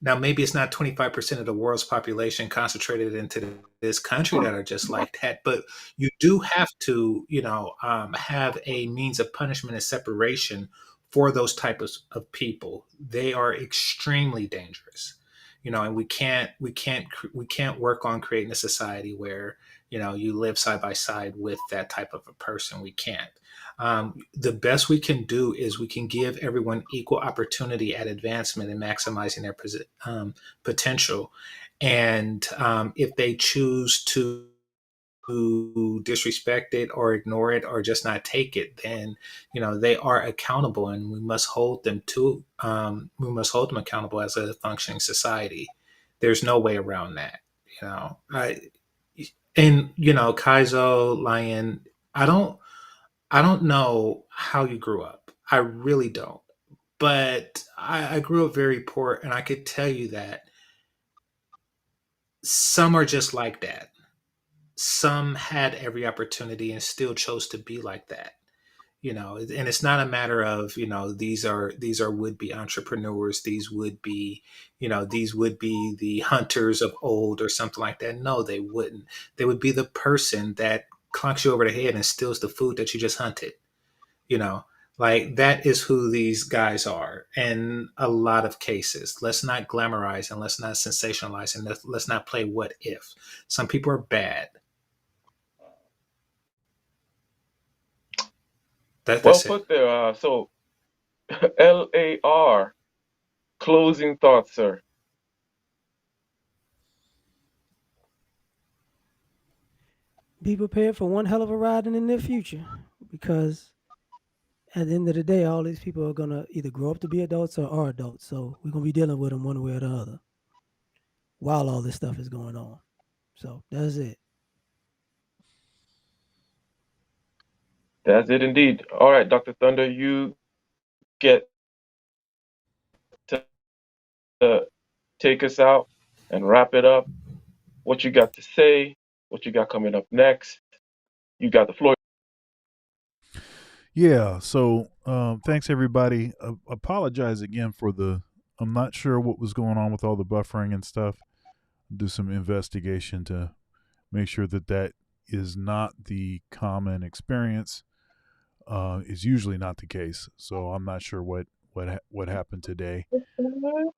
Now, maybe it's not 25% of the world's population concentrated into this country that are just like that, but you do have to, have a means of punishment and separation for those types of people. They are extremely dangerous, and we can't work on creating a society where, you live side by side with that type of a person. We can't. The best we can do is we can give everyone equal opportunity at advancement and maximizing their potential. And if they choose to disrespect it or ignore it or just not take it, then they are accountable, and we must hold them accountable as a functioning society. There's no way around that. You know, I and Kaizo Lion. I don't. I don't know how you grew up. I really don't. But I grew up very poor, and I could tell you that some are just like that. Some had every opportunity and still chose to be like that. And it's not a matter of, these are would be entrepreneurs, these would be the hunters of old or something like that. No, they wouldn't. They would be the person that clunks you over the head and steals the food that you just hunted. you know like that is who these guys are in a lot of cases. Let's not glamorize and let's not sensationalize and let's not play what if. Some people are bad. Well That's it. put there. So LAR, closing thoughts, sir. Be prepared for one hell of a ride in the near future, because at the end of the day, all these people are gonna either grow up to be adults or are adults. So we're gonna be dealing with them one way or the other while all this stuff is going on. So that's it. That's it indeed. All right, Dr. Thunder, you get to take us out and wrap it up. What you got to say, what you got coming up next. You got the floor. Yeah. So thanks everybody. Apologize again for the. I'm not sure what was going on with all the buffering and stuff. Do some investigation to make sure that that is not the common experience. Is usually not the case. So I'm not sure what happened today.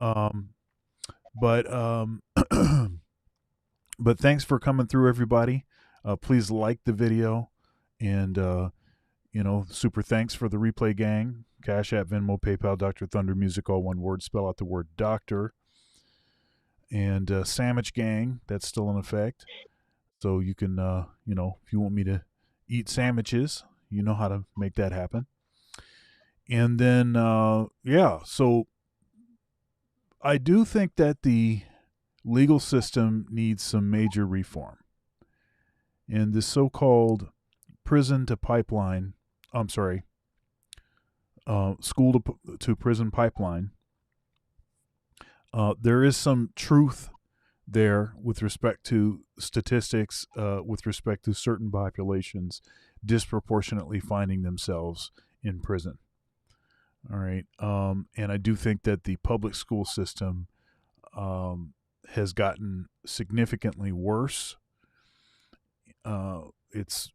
Um, but but thanks for coming through, everybody. Please like the video, and super thanks for the replay gang. Cash App, Venmo, PayPal, Dr. Thunder Music, all one word. Spell out the word doctor. And Sandwich Gang, that's still in effect. So you can, if you want me to eat sandwiches, you know how to make that happen. And then, so I do think that the legal system needs some major reform. And this so called prison to pipeline, I'm sorry, school to prison pipeline, there is some truth there with respect to statistics, with respect to certain populations disproportionately finding themselves in prison. All right. And I do think that the public school system has gotten significantly worse. It's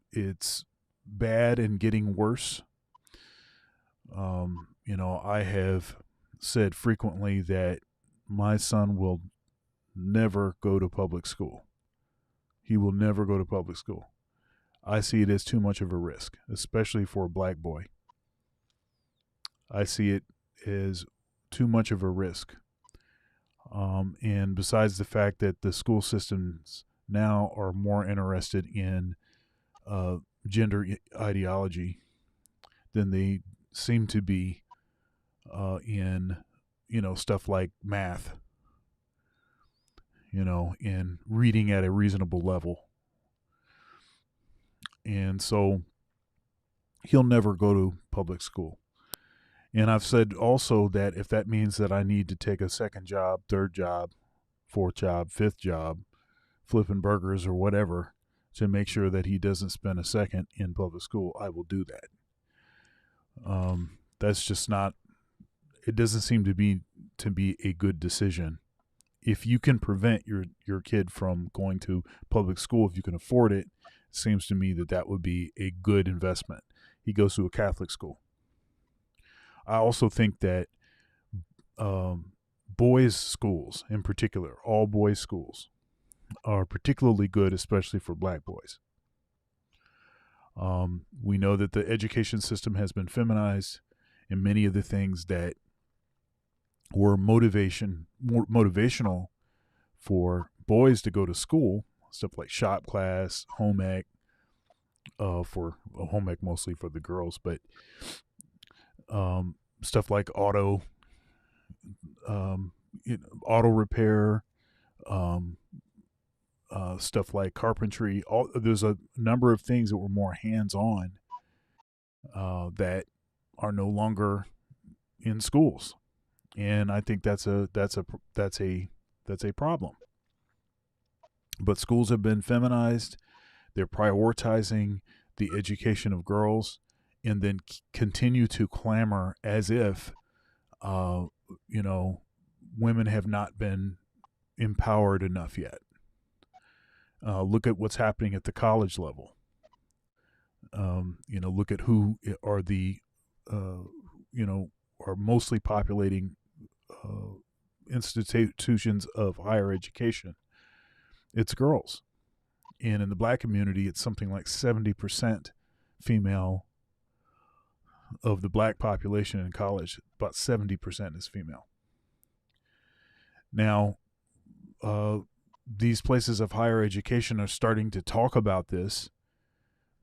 bad and getting worse. I have said frequently that my son will never go to public school. He will never go to public school. I see it as too much of a risk, especially for a black boy. I see it as too much of a risk. And besides the fact that the school systems now are more interested in gender ideology than they seem to be in, stuff like math, and reading at a reasonable level. And so he'll never go to public school. And I've said also that if that means that I need to take a second job, third job, fourth job, fifth job, flipping burgers or whatever, to make sure that he doesn't spend a second in public school, I will do that. That's just not, it doesn't seem to be a good decision. If you can prevent your kid from going to public school, if you can afford it, it seems to me that would be a good investment. He goes to a Catholic school. I also think that boys' schools, in particular, all boys' schools, are particularly good, especially for black boys. We know that the education system has been feminized, and many of the things that were more motivational for boys to go to school, stuff like shop class, home ec, for home ec mostly for the girls, but stuff like auto repair, stuff like carpentry. There's a number of things that were more hands-on that are no longer in schools, and I think that's a problem. But schools have been feminized. They're prioritizing the education of girls, and then continue to clamor as if, women have not been empowered enough yet. Look at what's happening at the college level. Look at who are are mostly populating institutions of higher education. It's girls. And in the black community, it's something like 70% female of the black population in college. About 70% is female. Now, these places of higher education are starting to talk about this,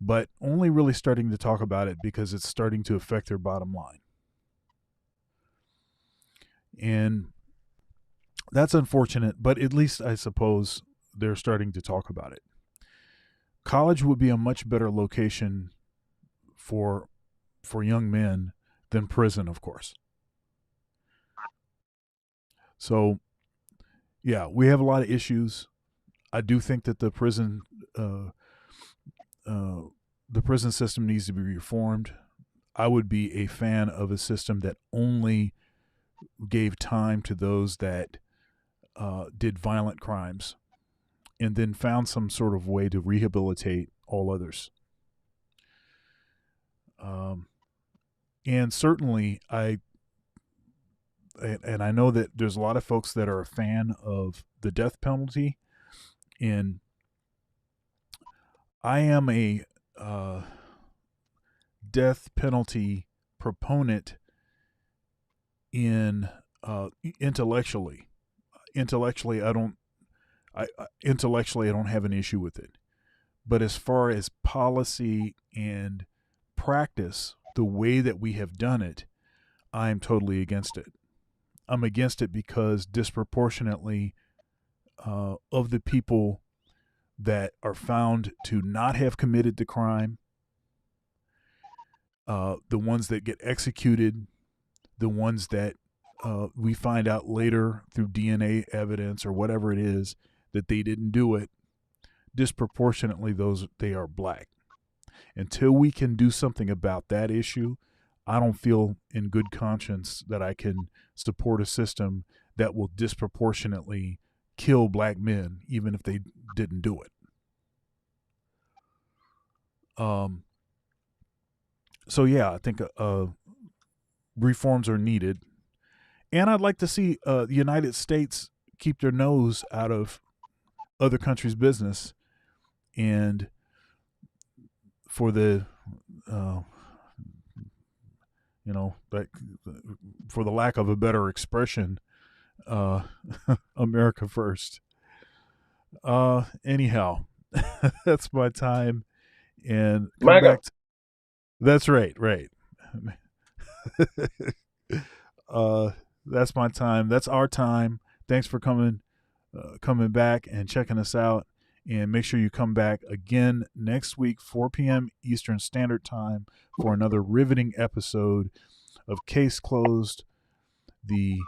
but only really starting to talk about it because it's starting to affect their bottom line. And that's unfortunate, but at least I suppose they're starting to talk about it. College would be a much better location for young men than prison, of course. So, yeah, we have a lot of issues. I do think that the prison system needs to be reformed. I would be a fan of a system that only gave time to those that did violent crimes, and then found some sort of way to rehabilitate all others. And certainly, I know that there's a lot of folks that are a fan of the death penalty, and I am a death penalty proponent in intellectually. Intellectually, I don't have an issue with it. But as far as policy and practice, the way that we have done it, I'm totally against it. I'm against it because disproportionately of the people that are found to not have committed the crime the ones that get executed, the ones that we find out later through DNA evidence or whatever it is that they didn't do it, disproportionately they are black. Until we can do something about that issue, I don't feel in good conscience that I can support a system that will disproportionately kill black men, even if they didn't do it. So yeah, I think reforms are needed, and I'd like to see the United States keep their nose out of other countries' business, and for the like, for the lack of a better expression, America first. Anyhow, that's my time, and come MAGA. back. That's right. That's my time. That's our time. Thanks for coming back and checking us out. And make sure you come back again next week, 4 p.m. Eastern Standard Time, for another riveting episode of Case Closed, the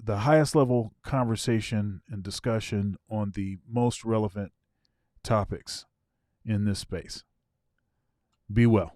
highest level conversation and discussion on the most relevant topics in this space. Be well.